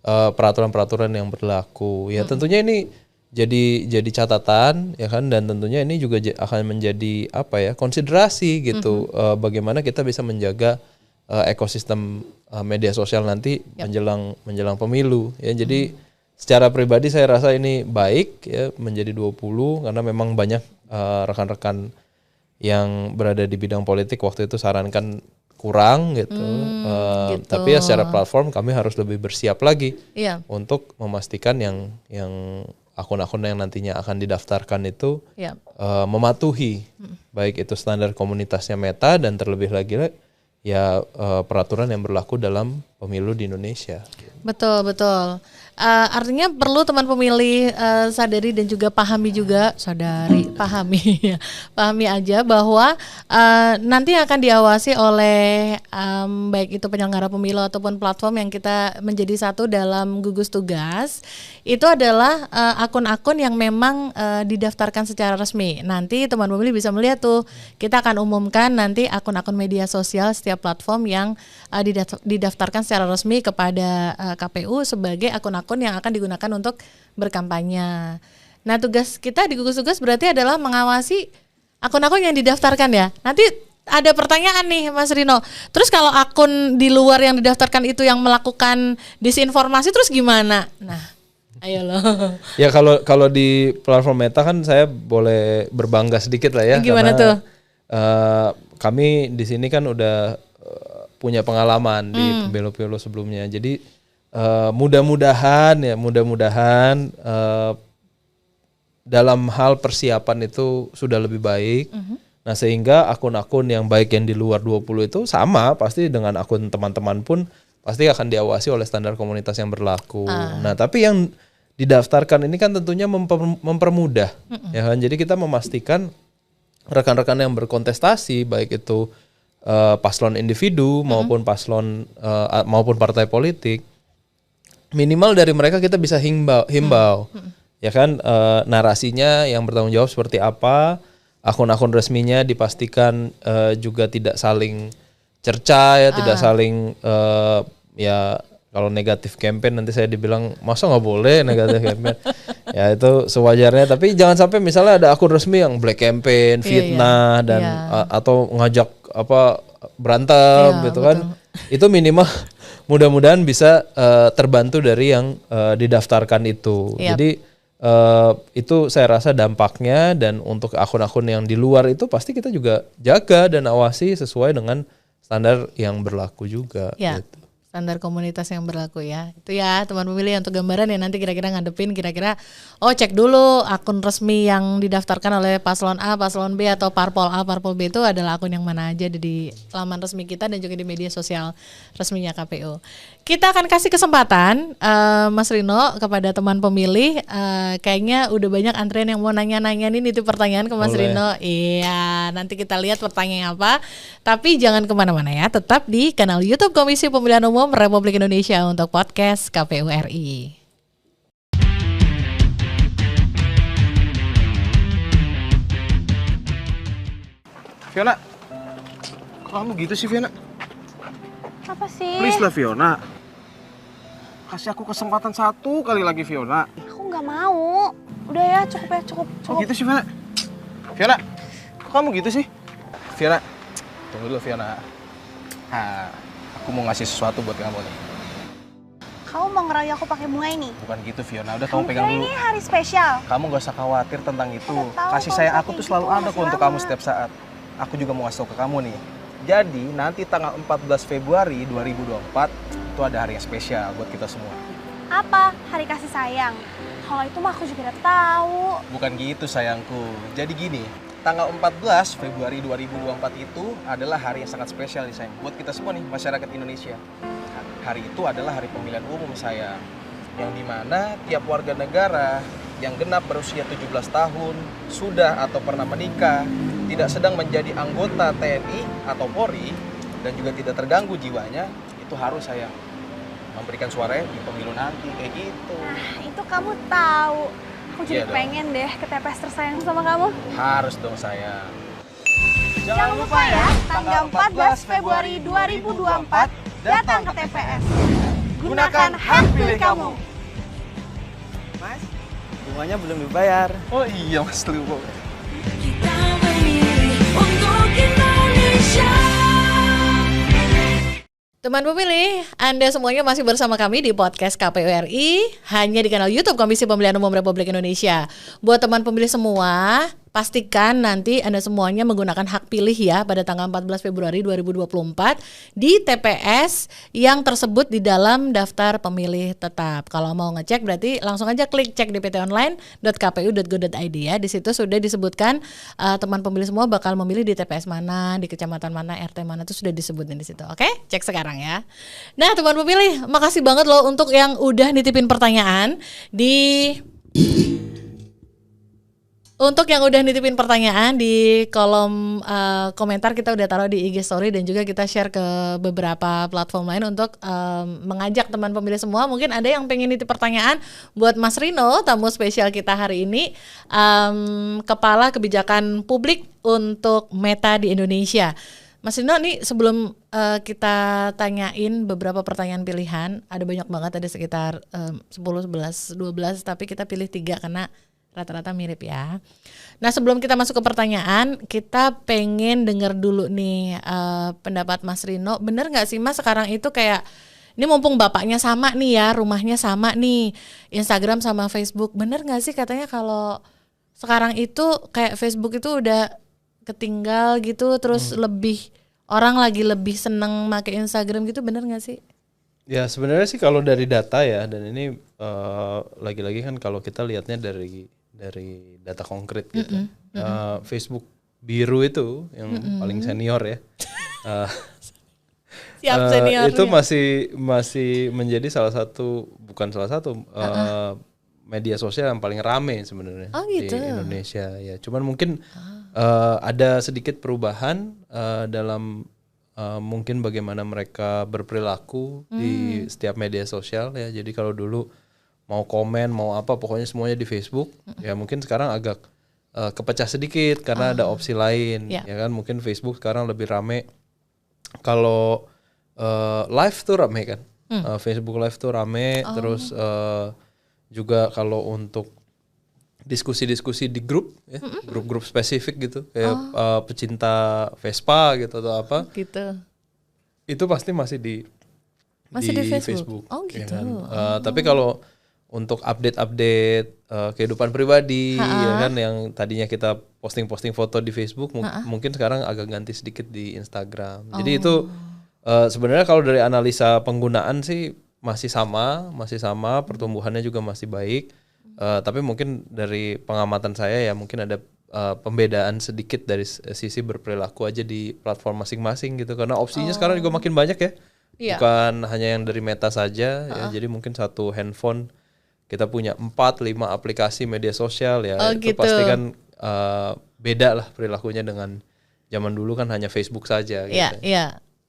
peraturan-peraturan yang berlaku. Ya tentunya ini jadi catatan ya kan, dan tentunya ini juga akan menjadi konsiderasi gitu, bagaimana kita bisa menjaga ekosistem media sosial nanti menjelang pemilu ya. Jadi secara pribadi saya rasa ini baik ya menjadi 20, karena memang banyak rekan-rekan yang berada di bidang politik waktu itu sarankan kurang gitu. Gitu. Tapi ya secara platform kami harus lebih bersiap lagi Iya. untuk memastikan yang akun-akun yang nantinya akan didaftarkan itu Iya. mematuhi baik itu standar komunitasnya Meta dan terlebih lagi ya peraturan yang berlaku dalam pemilu di Indonesia. Betul. Artinya perlu teman pemilih sadari dan juga pahami aja bahwa nanti akan diawasi oleh baik itu penyelenggara pemilu ataupun platform yang kita menjadi satu dalam gugus tugas. Itu adalah akun-akun yang memang didaftarkan secara resmi. Nanti teman pemilih bisa melihat tuh, kita akan umumkan nanti akun-akun media sosial setiap platform yang didaftarkan secara resmi kepada KPU sebagai akun-akun yang akan digunakan untuk berkampanye. Nah, tugas kita di gugus tugas berarti adalah mengawasi akun-akun yang didaftarkan ya. Nanti ada pertanyaan nih Mas Rino. Terus kalau akun di luar yang didaftarkan itu yang melakukan disinformasi terus gimana? Nah, ayo loh. Ya kalau di platform Meta kan saya boleh berbangga sedikit lah ya. Gimana tuh? Kami di sini kan udah punya pengalaman di pemilu-pemilu sebelumnya. Jadi mudah-mudahan dalam hal persiapan itu sudah lebih baik. Nah, sehingga akun-akun yang baik yang di luar 20 itu sama pasti dengan akun teman-teman pun pasti akan diawasi oleh standar komunitas yang berlaku. Nah, tapi yang didaftarkan ini kan tentunya mempermudah ya kan. Jadi kita memastikan rekan-rekan yang berkontestasi baik itu paslon individu maupun paslon maupun partai politik, minimal dari mereka kita bisa himbau ya kan, narasinya yang bertanggung jawab seperti apa, akun-akun resminya dipastikan juga tidak saling cerca ya, tidak saling ya kalau negatif campaign nanti saya dibilang masa nggak boleh negatif campaign ya itu sewajarnya, tapi jangan sampai misalnya ada akun resmi yang black campaign, fitnah dan atau ngajak berantem gitu kan, itu minimal mudah-mudahan bisa terbantu dari yang didaftarkan itu. Jadi itu saya rasa dampaknya, dan untuk akun-akun yang di luar itu pasti kita juga jaga dan awasi sesuai dengan standar yang berlaku juga. Gitu. Standar komunitas yang berlaku ya. Itu ya teman pemilih untuk gambaran ya, nanti kira-kira ngadepin kira-kira cek dulu akun resmi yang didaftarkan oleh paslon A, paslon B atau parpol A, parpol B itu adalah akun yang mana aja di laman resmi kita dan juga di media sosial resminya KPU. Kita akan kasih kesempatan Mas Rino kepada teman pemilih, kayaknya udah banyak antrian yang mau nanya-nanyain itu pertanyaan ke Mas Rino. Iya, nanti kita lihat pertanyaan apa. Tapi jangan kemana-mana ya, tetap di kanal YouTube Komisi Pemilihan Umum Republik Indonesia untuk podcast KPU RI. Fiona, kok kamu gitu sih Fiona? Apa sih? Please lah Fiona, kasih aku kesempatan satu kali lagi Fiona. Aku nggak mau. Udah ya, cukup. Kok gitu sih Fiona? Fiona, kok kamu gitu sih? Fiona, tunggu dulu Fiona. Aku mau ngasih sesuatu buat kamu nih. Kamu mau ngerayu aku pakai bunga ini? Bukan gitu Fiona, udah kamu pegang dulu. Ini hari spesial. Kamu gak usah khawatir tentang itu. Tahu, Kasih sayang aku tuh gitu, selalu ada masih kok untuk lama. kamu setiap saat. Aku juga mau ngasih tau ke kamu nih. Jadi nanti tanggal 14 Februari 2024 itu ada hari yang spesial buat kita semua. Apa? Hari kasih sayang. Kalau itu mah aku juga udah tahu. Bukan gitu sayangku. Jadi gini, tanggal 14 Februari 2024 itu adalah hari yang sangat spesial nih sayang. Buat kita semua nih, masyarakat Indonesia. Hari itu adalah hari pemilihan umum sayang. Yang dimana tiap warga negara yang genap berusia 17 tahun, sudah atau pernah menikah, tidak sedang menjadi anggota TNI atau Polri, dan juga tidak terganggu jiwanya, itu harus sayang memberikan suaranya di pemilu nanti, kayak gitu. Nah, itu kamu tahu. Aku jadi Iya dong. pengen deh ke TPS tersayang sama kamu. Harus dong sayang. Jangan lupa ya, tanggal 14 Februari 2024 datang ke TPS. Gunakan hak pilih kamu. Mas, bunganya belum dibayar. Oh iya Mas, lupa. Kita memilih untuk Indonesia. Teman pemilih, Anda semuanya masih bersama kami di podcast KPU RI, hanya di kanal YouTube Komisi Pemilihan Umum Republik Indonesia. Buat teman pemilih semua, pastikan nanti Anda semuanya menggunakan hak pilih ya pada tanggal 14 Februari 2024 di TPS yang tersebut di dalam daftar pemilih tetap. Kalau mau ngecek berarti langsung aja klik cek dptonline.kpu.go.id ya. Di situ sudah disebutkan teman pemilih semua bakal memilih di TPS mana, di kecamatan mana, RT mana, itu sudah disebutin di situ. Oke, cek sekarang ya. Nah, teman pemilih, makasih banget loh untuk yang udah nitipin pertanyaan di kolom komentar. Kita udah taruh di IG Story dan juga kita share ke beberapa platform lain untuk mengajak teman pemilih semua. Mungkin ada yang pengen nitip pertanyaan buat Mas Rino, tamu spesial kita hari ini, Kepala Kebijakan Publik untuk Meta di Indonesia. Mas Rino, nih sebelum kita tanyain beberapa pertanyaan pilihan, ada banyak banget, ada sekitar 10, 11, 12, tapi kita pilih 3 karena rata-rata mirip ya. Nah, sebelum kita masuk ke pertanyaan, kita pengen denger dulu nih pendapat Mas Rino. Bener gak sih Mas sekarang itu kayak, ini mumpung bapaknya sama nih ya, rumahnya sama nih, Instagram sama Facebook. Bener gak sih katanya kalau sekarang itu kayak Facebook itu udah ketinggal gitu, terus orang lagi lebih seneng pakai Instagram gitu, bener gak sih? Ya sebenarnya sih kalau dari data ya, dan ini lagi-lagi kan kalau kita lihatnya dari data konkret gitu. Facebook biru itu yang paling senior ya. Siap senior. Itu masih menjadi media sosial yang paling rame sebenarnya di Indonesia ya. Cuman mungkin ada sedikit perubahan dalam mungkin bagaimana mereka berperilaku di setiap media sosial ya. Jadi kalau dulu mau komen, mau apa, pokoknya semuanya di Facebook. Ya mungkin sekarang agak kepecah sedikit karena ada opsi lain. Ya kan, mungkin Facebook sekarang lebih rame. Kalau live tuh rame kan. Facebook live tuh rame. Terus juga kalau untuk diskusi-diskusi di grup ya, grup-grup spesifik gitu, kayak pecinta Vespa gitu atau apa. Gitu. Itu pasti masih di Facebook. Oh gitu. Ya kan? Tapi kalau untuk update kehidupan pribadi ya kan, yang tadinya kita posting foto di Facebook, mungkin sekarang agak ganti sedikit di Instagram. Jadi itu sebenarnya kalau dari analisa penggunaan sih masih sama, pertumbuhannya juga masih baik. Tapi mungkin dari pengamatan saya ya mungkin ada pembedaan sedikit dari sisi berperilaku aja di platform masing-masing gitu, karena opsinya sekarang juga makin banyak ya. Bukan hanya yang dari Meta saja ya, jadi mungkin satu handphone kita punya 4-5 aplikasi media sosial ya. Itu gitu. pasti kan beda lah perilakunya dengan zaman dulu kan hanya Facebook saja gitu.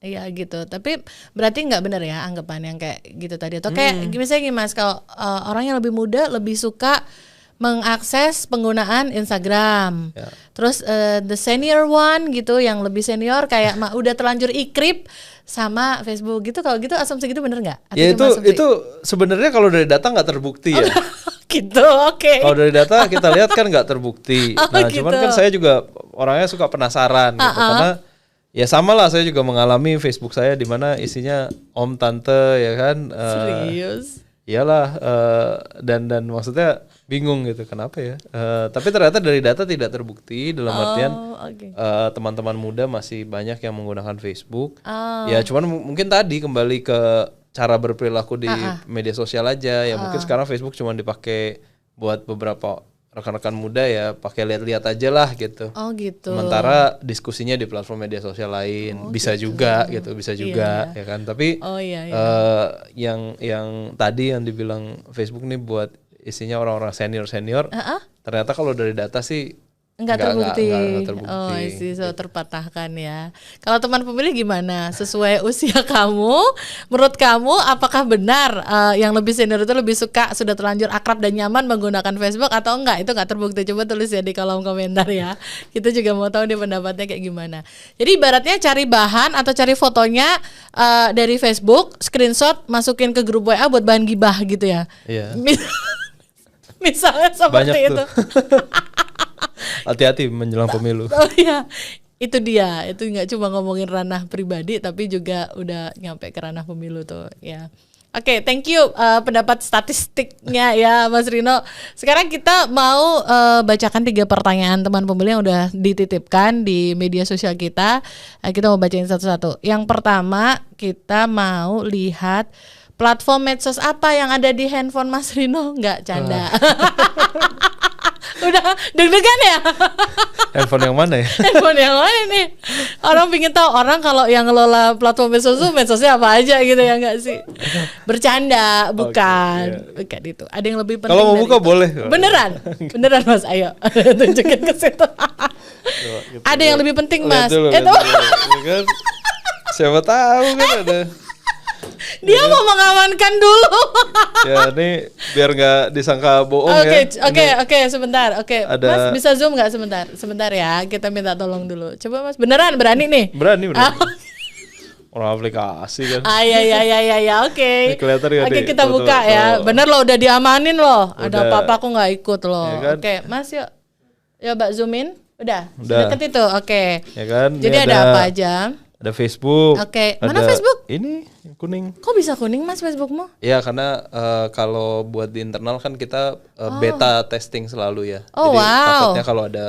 Iya gitu, tapi berarti nggak benar ya anggapan yang kayak gitu tadi, atau kayak misalnya gini Mas, kalau orang yang lebih muda lebih suka mengakses penggunaan Instagram, terus the senior one gitu, yang lebih senior kayak udah terlanjur ikrip sama Facebook gitu. Kalau gitu asumsi gitu bener nggak? Ya itu sebenarnya kalau dari data nggak terbukti ya. Gitu, oke. Kalau dari data kita lihat kan nggak terbukti. Nah gitu. Cuman kan saya juga orangnya suka penasaran gitu, karena ya sama lah, saya juga mengalami Facebook saya di mana isinya om tante ya kan. Serius? Iyalah, dan maksudnya bingung gitu kenapa ya. Tapi ternyata dari data tidak terbukti, dalam artian teman-teman muda masih banyak yang menggunakan Facebook. Ya cuman mungkin tadi kembali ke cara berperilaku di media sosial aja ya. Mungkin sekarang Facebook cuma dipakai buat beberapa rekan-rekan muda ya, pakai lihat-lihat aja lah gitu. Oh gitu. Sementara diskusinya di platform media sosial lain bisa juga ya kan. Tapi yang tadi yang dibilang Facebook nih buat isinya orang-orang senior, ternyata kalau dari data sih Enggak terbukti. Enggak terbukti. Oh, isi so terpatahkan ya. Kalau teman pemilih gimana? Sesuai usia kamu, menurut kamu apakah benar yang lebih senior itu lebih suka sudah terlanjur akrab dan nyaman menggunakan Facebook atau enggak? Itu enggak terbukti. Coba tulis ya di kolom komentar ya. Kita juga mau tahu nih pendapatnya kayak gimana. Jadi ibaratnya cari bahan atau cari fotonya dari Facebook, screenshot, masukin ke grup WA buat bahan gibah gitu ya. Iya. Misalnya seperti Banyak itu. Hati-hati menjelang pemilu. Oh iya, itu dia. Itu nggak cuma ngomongin ranah pribadi, tapi juga udah nyampe ke ranah pemilu tuh ya. Oke, thank you pendapat statistiknya ya Mas Rino. Sekarang kita mau bacakan 3 pertanyaan teman pemilih yang udah dititipkan di media sosial kita. Kita mau bacain satu-satu. Yang pertama kita mau lihat platform medsos apa yang ada di handphone Mas Rino. Nggak canda. Udah deg-degan ya? Handphone yang mana ya? Handphone yang mana nih? Orang pingin tahu orang kalau yang ngelola platform medsos itu medsosnya apa aja gitu ya nggak sih? Bercanda, bukan. Bukan itu. Ada yang lebih penting. Kalau mau buka itu. boleh. Beneran Mas, ayo tunjukin ke situ. Ada yang lebih penting Mas. Dulu, itu. Kan? Siapa tahu kan ada. Dia mau mengamankan dulu. Ya ini biar nggak disangka bohong ya. Oke, sebentar. Oke, Mas bisa zoom nggak sebentar? Sebentar ya, kita minta tolong dulu. Coba Mas, beneran berani nih? Berani. Orang aplikasi kan. Ya, oke. Oke, kita buka ya. Bener loh, udah diamanin loh. Ada apa-apa aku nggak ikut loh. Ya kan? Oke, Mas yuk Mbak zoomin. Udah. Deket itu, oke. Ya kan. Jadi ada apa aja? Ada Facebook. Oke, mana Facebook? Ini yang kuning. Kok bisa kuning Mas Facebookmu? Ya karena kalau buat di internal kan kita beta testing selalu ya. Oh, jadi wow. takutnya kalau ada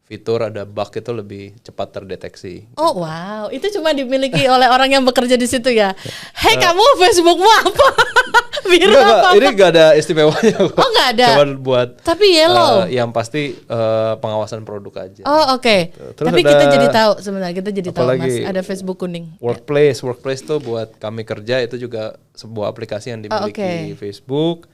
fitur, ada bug itu lebih cepat terdeteksi. Oh wow, itu cuma dimiliki oleh orang yang bekerja di situ ya. Hei kamu Facebookmu apa? Biru apa? Ini gak ada istimewanya. Oh nggak ada. Cuman buat. Tapi yellow. Yang pasti pengawasan produk aja. Oh oke. Gitu. Tapi kita jadi tahu sebenarnya kita jadi tahu Mas ada Facebook kuning. Workplace tuh buat kami kerja itu juga sebuah aplikasi yang dimiliki Facebook.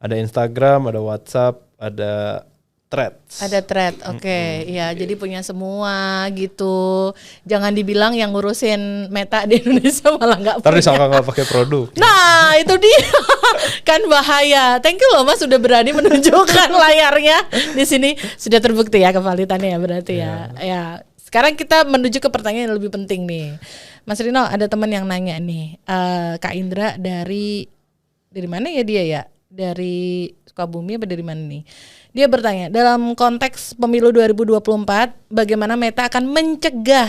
Ada Instagram, ada WhatsApp, ada Threads. Ada Thread, oke. Ya, jadi punya semua gitu. Jangan dibilang yang ngurusin Meta di Indonesia malah nggak punya. Ntar disangka nggak pakai produk. Nah, itu dia. Kan bahaya. Thank you loh Mas sudah berani menunjukkan layarnya di sini. Sudah terbukti ya kevalitannya ya berarti ya. Ya. Sekarang kita menuju ke pertanyaan yang lebih penting nih. Mas Rino, ada teman yang nanya nih. Kak Indra dari mana ya dia ya? Dari Sukabumi apa dari mana nih? Dia bertanya, dalam konteks pemilu 2024, bagaimana Meta akan mencegah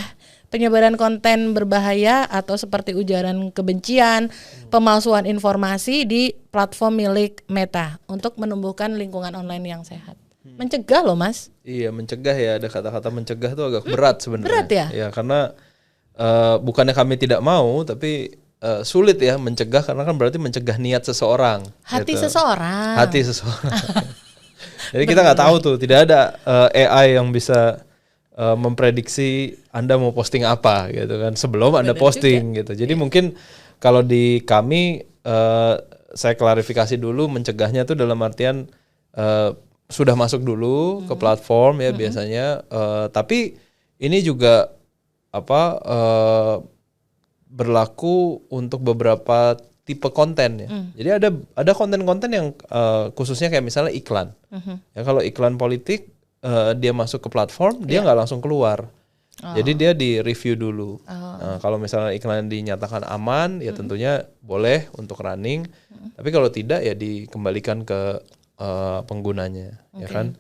penyebaran konten berbahaya atau seperti ujaran kebencian, pemalsuan informasi di platform milik Meta untuk menumbuhkan lingkungan online yang sehat? Mencegah loh Mas. Iya, mencegah ya. Ada kata-kata mencegah tuh agak berat sebenarnya. Berat ya? Ya, karena bukannya kami tidak mau, tapi sulit ya mencegah karena kan berarti mencegah niat seseorang. Hati gitu. seseorang. Hati seseorang. Jadi kita nggak tahu tuh, tidak ada AI yang bisa memprediksi Anda mau posting apa gitu kan sebelum Anda posting juga. Gitu. Jadi mungkin kalau di kami saya klarifikasi dulu mencegahnya tuh dalam artian sudah masuk dulu ke platform ya biasanya, tapi ini juga berlaku untuk beberapa tipe konten ya. Jadi ada konten-konten yang khususnya kayak misalnya iklan. Ya kalau iklan politik dia masuk ke platform, dia nggak langsung keluar. Jadi dia di review dulu. Nah, kalau misalnya iklan dinyatakan aman, ya tentunya boleh untuk running. Tapi kalau tidak ya dikembalikan ke penggunanya, ya kan.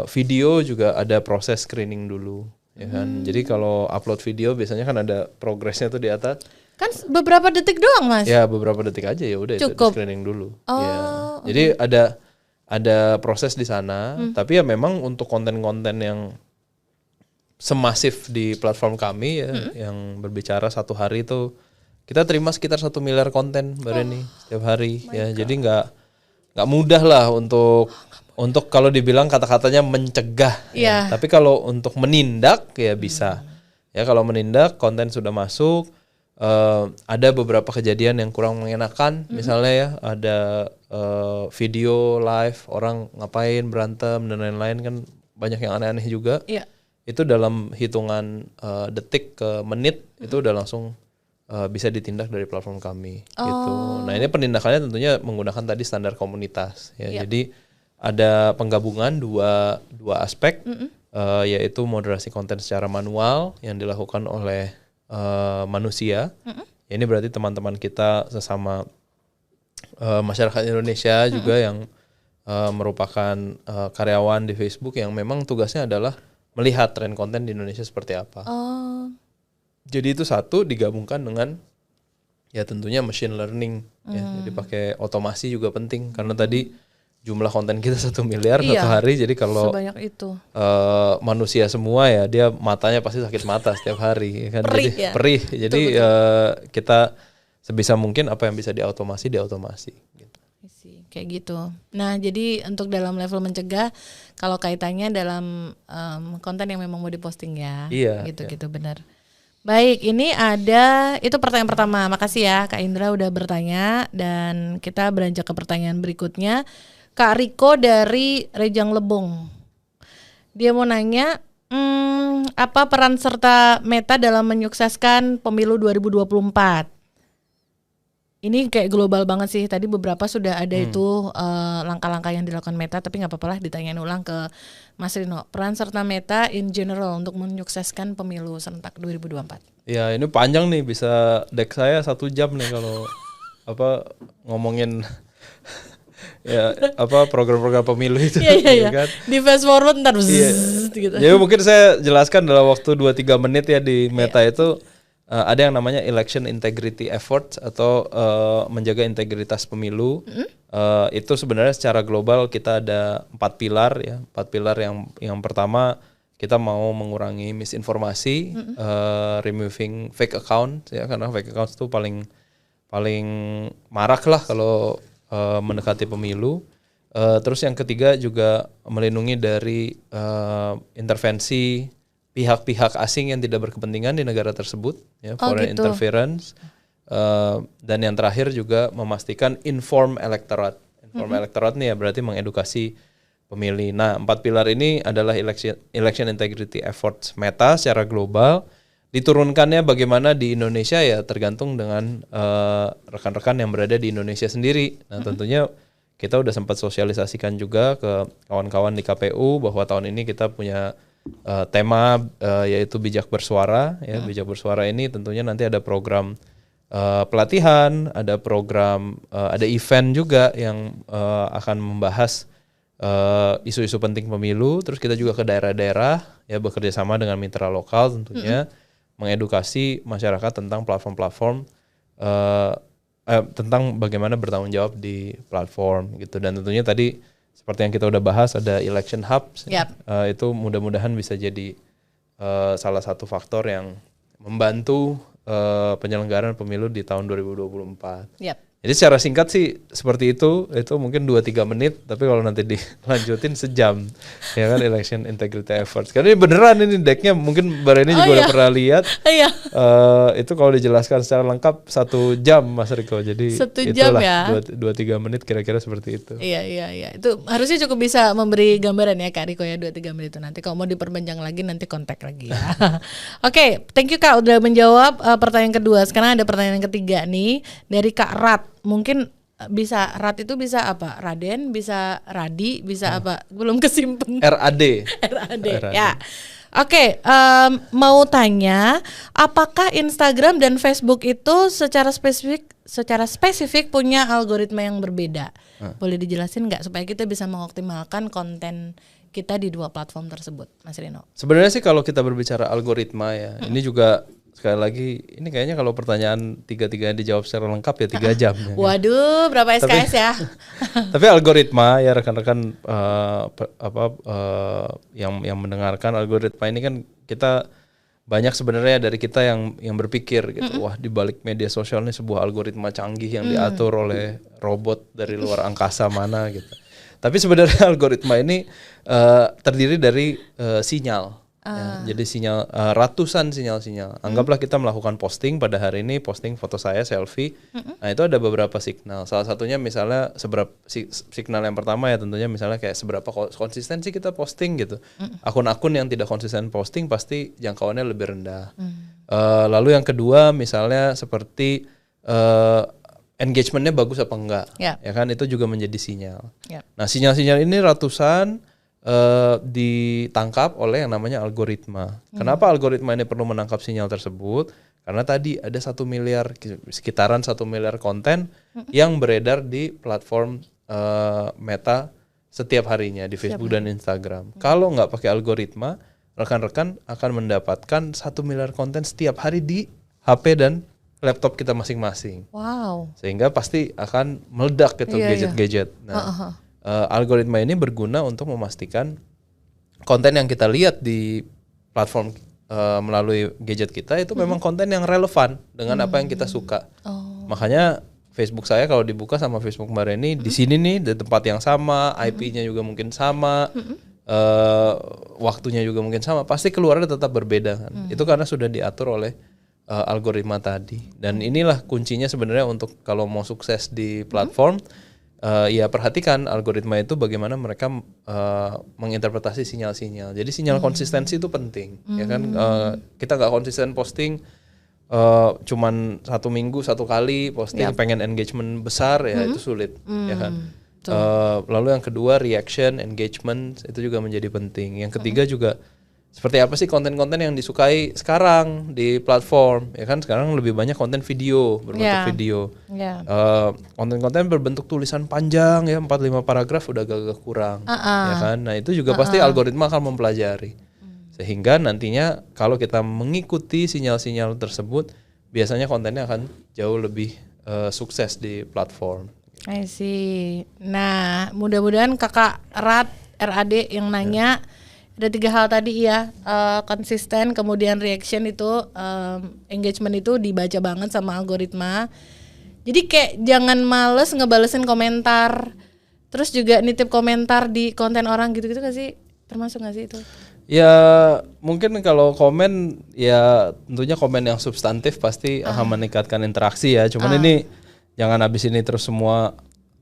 Video juga ada proses screening dulu, ya kan. Jadi kalau upload video biasanya kan ada progresnya tuh di atas. Kan beberapa detik doang Mas. Ya beberapa detik aja ya udah itu di screening dulu. Ya. Jadi ada proses di sana, tapi ya memang untuk konten-konten yang semasif di platform kami ya, yang berbicara satu hari itu kita terima sekitar 1 miliar konten Mbak Reni setiap hari ya. Jadi nggak mudah lah untuk kalau dibilang kata-katanya mencegah. Ya. Tapi kalau untuk menindak ya bisa. Ya kalau menindak konten sudah masuk. Ada beberapa kejadian yang kurang mengenakan, misalnya ya ada video live orang ngapain berantem dan lain-lain kan banyak yang aneh-aneh juga. Iya. Itu dalam hitungan detik ke menit itu udah langsung bisa ditindak dari platform kami gitu. Nah, ini penindakannya tentunya menggunakan tadi standar komunitas ya. Jadi ada penggabungan dua aspek yaitu moderasi konten secara manual yang dilakukan oleh manusia. Ya, ini berarti teman-teman kita sesama masyarakat Indonesia juga yang merupakan karyawan di Facebook yang memang tugasnya adalah melihat tren konten di Indonesia seperti apa. Jadi itu satu digabungkan dengan ya tentunya machine learning ya. Jadi pakai otomasi juga penting karena tadi jumlah konten kita 1 miliar satu hari. Jadi kalau sebanyak itu manusia semua ya dia matanya pasti sakit mata setiap hari kan. Perih, jadi ya? perih. Jadi kita sebisa mungkin apa yang bisa diautomasi gitu. Kayak gitu. Nah, jadi untuk dalam level mencegah, kalau kaitannya dalam konten yang memang mau diposting ya, gitu benar. Baik, ini ada itu pertanyaan pertama. Makasih ya Kak Indra udah bertanya dan kita beranjak ke pertanyaan berikutnya. Kak Riko dari Rejang Lebong. Dia mau nanya, apa peran serta Meta dalam menyukseskan pemilu 2024? Ini kayak global banget sih. Tadi beberapa sudah ada itu langkah-langkah yang dilakukan Meta, tapi nggak apa-apa lah ditanyain ulang ke Mas Rino. Peran serta Meta in general untuk menyukseskan pemilu serentak 2024. Ya ini panjang nih, bisa deck saya 1 jam nih kalau ngomongin program-program pemilu itu. Iya. Kan? Di fast forward ntar gitu. Jadi mungkin saya jelaskan dalam waktu 2-3 menit ya di Meta itu. Ada yang namanya election integrity efforts atau menjaga integritas pemilu. Itu sebenarnya secara global kita ada 4 pilar ya. 4 pilar yang pertama kita mau mengurangi misinformasi, removing fake account ya, karena fake account itu paling marak lah kalau mendekati pemilu. Terus yang ketiga juga melindungi dari intervensi pihak-pihak asing yang tidak berkepentingan di negara tersebut, ya, foreign interference. Dan yang terakhir juga memastikan informed electorate. Informed electorate nih ya berarti mengedukasi pemilih. Nah, 4 pilar ini adalah election integrity efforts Meta secara global. Diturunkannya bagaimana di Indonesia ya tergantung dengan rekan-rekan yang berada di Indonesia sendiri. Nah, tentunya kita udah sempat sosialisasikan juga ke kawan-kawan di KPU bahwa tahun ini kita punya tema yaitu bijak bersuara ya. Bijak bersuara ini tentunya nanti ada program pelatihan, ada program ada event juga yang akan membahas isu-isu penting pemilu. Terus kita juga ke daerah-daerah ya bekerja sama dengan mitra lokal tentunya mengedukasi masyarakat tentang platform-platform tentang bagaimana bertanggung jawab di platform gitu. Dan tentunya tadi seperti yang kita udah bahas ada election hubs. Itu mudah-mudahan bisa jadi salah satu faktor yang membantu penyelenggaraan pemilu di tahun 2024. Jadi secara singkat sih seperti itu mungkin 2-3 menit, tapi kalau nanti dilanjutin sejam ya kan election integrity efforts. Karena ini beneran ini decknya mungkin Mbak Reni juga udah pernah lihat. Itu kalau dijelaskan secara lengkap 1 jam Mas Riko. Jadi 1 jam ya. 2-3 menit kira-kira seperti itu. Iya. Itu harusnya cukup bisa memberi gambaran ya Kak Riko ya 2-3 menit itu. Nanti kalau mau diperpanjang lagi nanti kontak lagi ya. Oke, thank you Kak udah menjawab pertanyaan kedua. Sekarang ada pertanyaan ketiga nih dari Kak Rat. Mungkin bisa Rat itu bisa apa? Raden, bisa Radi, bisa apa? Belum kesimpan. RAD ya. Oke, mau tanya, apakah Instagram dan Facebook itu secara spesifik punya algoritma yang berbeda? Boleh dijelasin nggak supaya kita bisa mengoptimalkan konten kita di 2 platform tersebut, Mas Rino? Sebenarnya sih kalau kita berbicara algoritma ya, ini juga sekali lagi ini kayaknya kalau pertanyaan 3-3 dijawab secara lengkap ya 3 jam. Ya. Waduh, berapa SKS ya? Tapi algoritma ya rekan-rekan yang mendengarkan algoritma ini kan kita banyak sebenarnya dari kita yang berpikir gitu. Wah, di balik media sosial ini sebuah algoritma canggih yang diatur oleh robot dari luar angkasa mana gitu. Tapi sebenarnya algoritma ini terdiri dari sinyal. Ya, jadi sinyal ratusan sinyal-sinyal. Anggaplah kita melakukan posting pada hari ini, posting foto saya selfie. Nah itu ada beberapa signal. Salah satunya misalnya signal yang pertama ya tentunya misalnya kayak seberapa konsistensi kita posting gitu. Akun-akun yang tidak konsisten posting pasti jangkauannya lebih rendah. Lalu yang kedua misalnya seperti engagementnya bagus apa enggak, ya kan itu juga menjadi sinyal. Nah sinyal-sinyal ini ratusan ditangkap oleh yang namanya algoritma. Kenapa algoritma ini perlu menangkap sinyal tersebut? Karena tadi ada 1 miliar, sekitaran 1 miliar konten yang beredar di platform Meta setiap harinya di Facebook dan Instagram. Kalau nggak pakai algoritma, rekan-rekan akan mendapatkan 1 miliar konten setiap hari di HP dan laptop kita masing-masing. Wow. Sehingga pasti akan meledak gitu gadget-gadget. Nah, algoritma ini berguna untuk memastikan konten yang kita lihat di platform melalui gadget kita itu memang konten yang relevan dengan apa yang kita suka. Makanya Facebook saya kalau dibuka sama Facebook Mbak Reni di sini nih di tempat yang sama, IP-nya juga mungkin sama, waktunya juga mungkin sama, pasti keluarnya tetap berbeda kan. Itu karena sudah diatur oleh algoritma tadi. Dan inilah kuncinya sebenarnya untuk kalau mau sukses di platform. Ya perhatikan algoritma itu bagaimana mereka menginterpretasi sinyal-sinyal. Jadi sinyal konsistensi itu penting, ya kan? Kita nggak konsisten posting, cuman 1 minggu 1 kali posting, pengen engagement besar ya itu sulit, ya kan? Lalu yang kedua reaction, engagement itu juga menjadi penting. Yang ketiga juga seperti apa sih konten-konten yang disukai sekarang di platform, ya kan sekarang lebih banyak konten video berbentuk video, konten-konten berbentuk tulisan panjang ya 4-5 paragraf udah agak kurang, ya kan. Nah itu juga pasti algoritma akan mempelajari, sehingga nantinya kalau kita mengikuti sinyal-sinyal tersebut, biasanya kontennya akan jauh lebih sukses di platform. I see. Nah mudah-mudahan kakak RAD yang nanya. Ada 3 hal tadi ya, konsisten, kemudian reaction itu, engagement itu dibaca banget sama algoritma. Jadi kayak jangan males ngebalesin komentar, terus juga nitip komentar di konten orang gitu-gitu gak sih? Termasuk gak sih itu? Ya mungkin kalau komen ya tentunya komen yang substantif pasti akan meningkatkan interaksi ya. Cuman ini jangan habis ini terus semua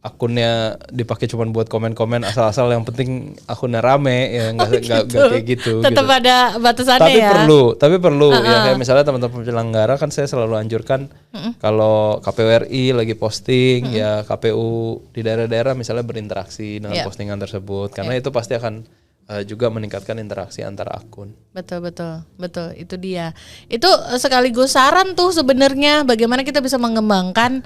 akunnya dipakai cuma buat komen-komen asal-asal, yang penting akunnya rame ya, nggak kayak gitu. Tetap gitu. Ada batasannya tapi ya. Tapi perlu ya kayak misalnya teman-teman penyelenggara kan saya selalu anjurkan kalau KPU RI lagi posting ya KPU di daerah-daerah misalnya berinteraksi dengan postingan tersebut karena itu pasti akan juga meningkatkan interaksi antara akun. Betul itu dia. Itu sekaligus saran tuh sebenarnya bagaimana kita bisa mengembangkan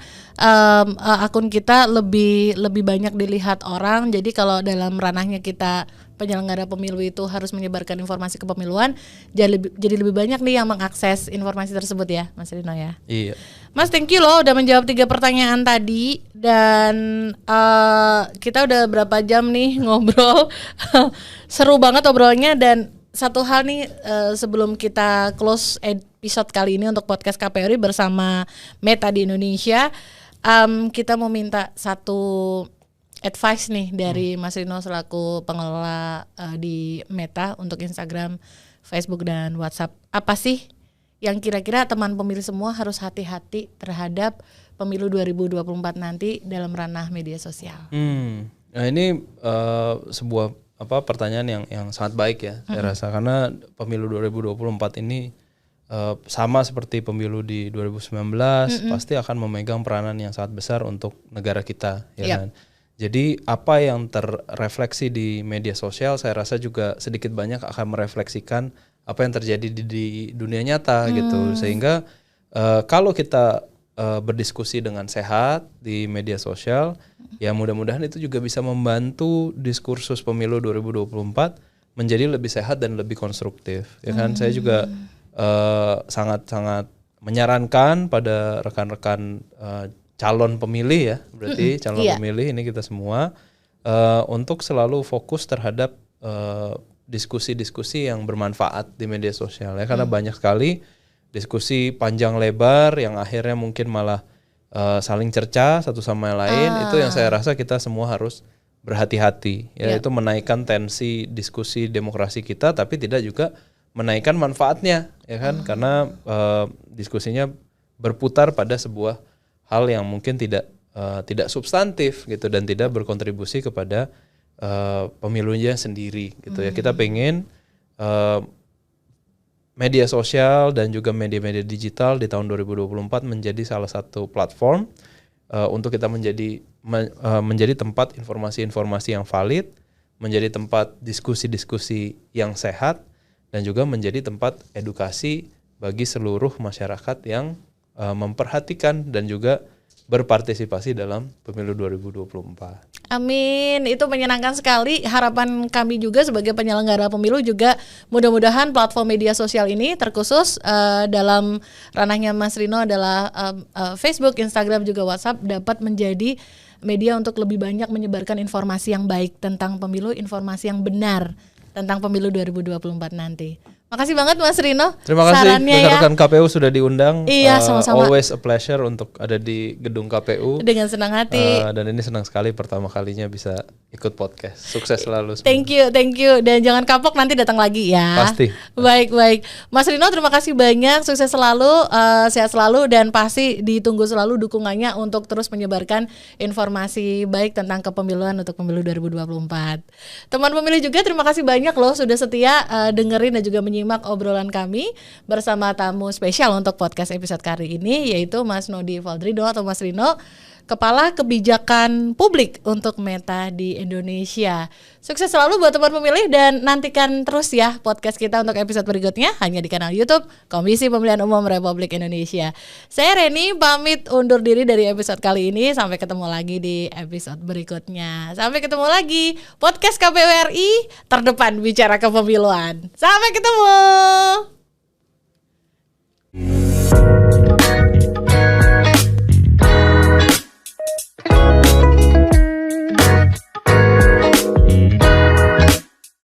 akun kita lebih banyak dilihat orang. Jadi kalau dalam ranahnya kita penyelenggara pemilu itu harus menyebarkan informasi kepemiluan, jadi lebih banyak nih yang mengakses informasi tersebut ya, Mas Rino ya. Iya. Mas, thank you loh udah menjawab 3 pertanyaan tadi dan kita udah berapa jam nih ngobrol. Seru banget obrolnya. Dan satu hal nih sebelum kita close episode kali ini untuk podcast KPRI bersama Meta di Indonesia, kita mau minta satu advice nih dari Mas Rino selaku pengelola di Meta untuk Instagram, Facebook dan WhatsApp. Apa sih yang kira-kira teman pemilih semua harus hati-hati terhadap pemilu 2024 nanti dalam ranah media sosial? Nah ini sebuah pertanyaan yang sangat baik ya, saya rasa, karena pemilu 2024 ini sama seperti pemilu di 2019 pasti akan memegang peranan yang sangat besar untuk negara kita, ya kan. Jadi apa yang terrefleksi di media sosial saya rasa juga sedikit banyak akan merefleksikan apa yang terjadi di dunia nyata gitu. Sehingga kalau kita berdiskusi dengan sehat di media sosial, ya mudah-mudahan itu juga bisa membantu diskursus pemilu 2024 menjadi lebih sehat dan lebih konstruktif. Ya kan, saya juga sangat-sangat menyarankan pada rekan-rekan calon pemilih ya, berarti calon pemilih ini kita semua untuk selalu fokus terhadap diskusi-diskusi yang bermanfaat di media sosial ya, karena banyak sekali diskusi panjang lebar yang akhirnya mungkin malah saling cerca satu sama yang lain. Itu yang saya rasa kita semua harus berhati-hati ya, itu menaikkan tensi diskusi demokrasi kita, tapi tidak juga menaikkan manfaatnya, ya kan? Karena diskusinya berputar pada sebuah hal yang mungkin tidak substantif gitu dan tidak berkontribusi kepada pemilunya sendiri gitu ya. Kita pengen media sosial dan juga media-media digital di tahun 2024 menjadi salah satu platform untuk kita menjadi tempat informasi-informasi yang valid, menjadi tempat diskusi-diskusi yang sehat, dan juga menjadi tempat edukasi bagi seluruh masyarakat yang memperhatikan dan juga berpartisipasi dalam pemilu 2024. Amin, itu menyenangkan sekali. Harapan kami juga sebagai penyelenggara pemilu juga mudah-mudahan platform media sosial ini terkhusus dalam ranahnya Mas Rino adalah Facebook, Instagram, juga WhatsApp dapat menjadi media untuk lebih banyak menyebarkan informasi yang baik tentang pemilu, informasi yang benar tentang pemilu 2024 nanti. Makasih banget Mas Rino. Terima kasih rekan-rekan ya. KPU sudah diundang. Iya, sama-sama. Always a pleasure untuk ada di gedung KPU. Dengan senang hati. Dan ini senang sekali pertama kalinya bisa ikut podcast. Sukses selalu semua. Thank you. Dan jangan kapok, nanti datang lagi ya. Pasti. Baik. Mas Rino, terima kasih banyak. Sukses selalu, sehat selalu, dan pasti ditunggu selalu dukungannya untuk terus menyebarkan informasi baik tentang kepemiluan untuk pemilu 2024. Teman pemilih juga terima kasih banyak loh sudah setia dengerin dan juga menyimak obrolan kami bersama tamu spesial untuk podcast episode kali ini, yaitu Mas Nodi Valdrido atau Mas Rino, Kepala Kebijakan Publik untuk Meta di Indonesia. Sukses selalu buat teman pemilih dan nantikan terus ya podcast kita untuk episode berikutnya hanya di kanal YouTube Komisi Pemilihan Umum Republik Indonesia. Saya Reni pamit undur diri dari episode kali ini, sampai ketemu lagi di episode berikutnya. Sampai ketemu lagi, podcast KPU RI terdepan bicara kepemiluan. Sampai ketemu.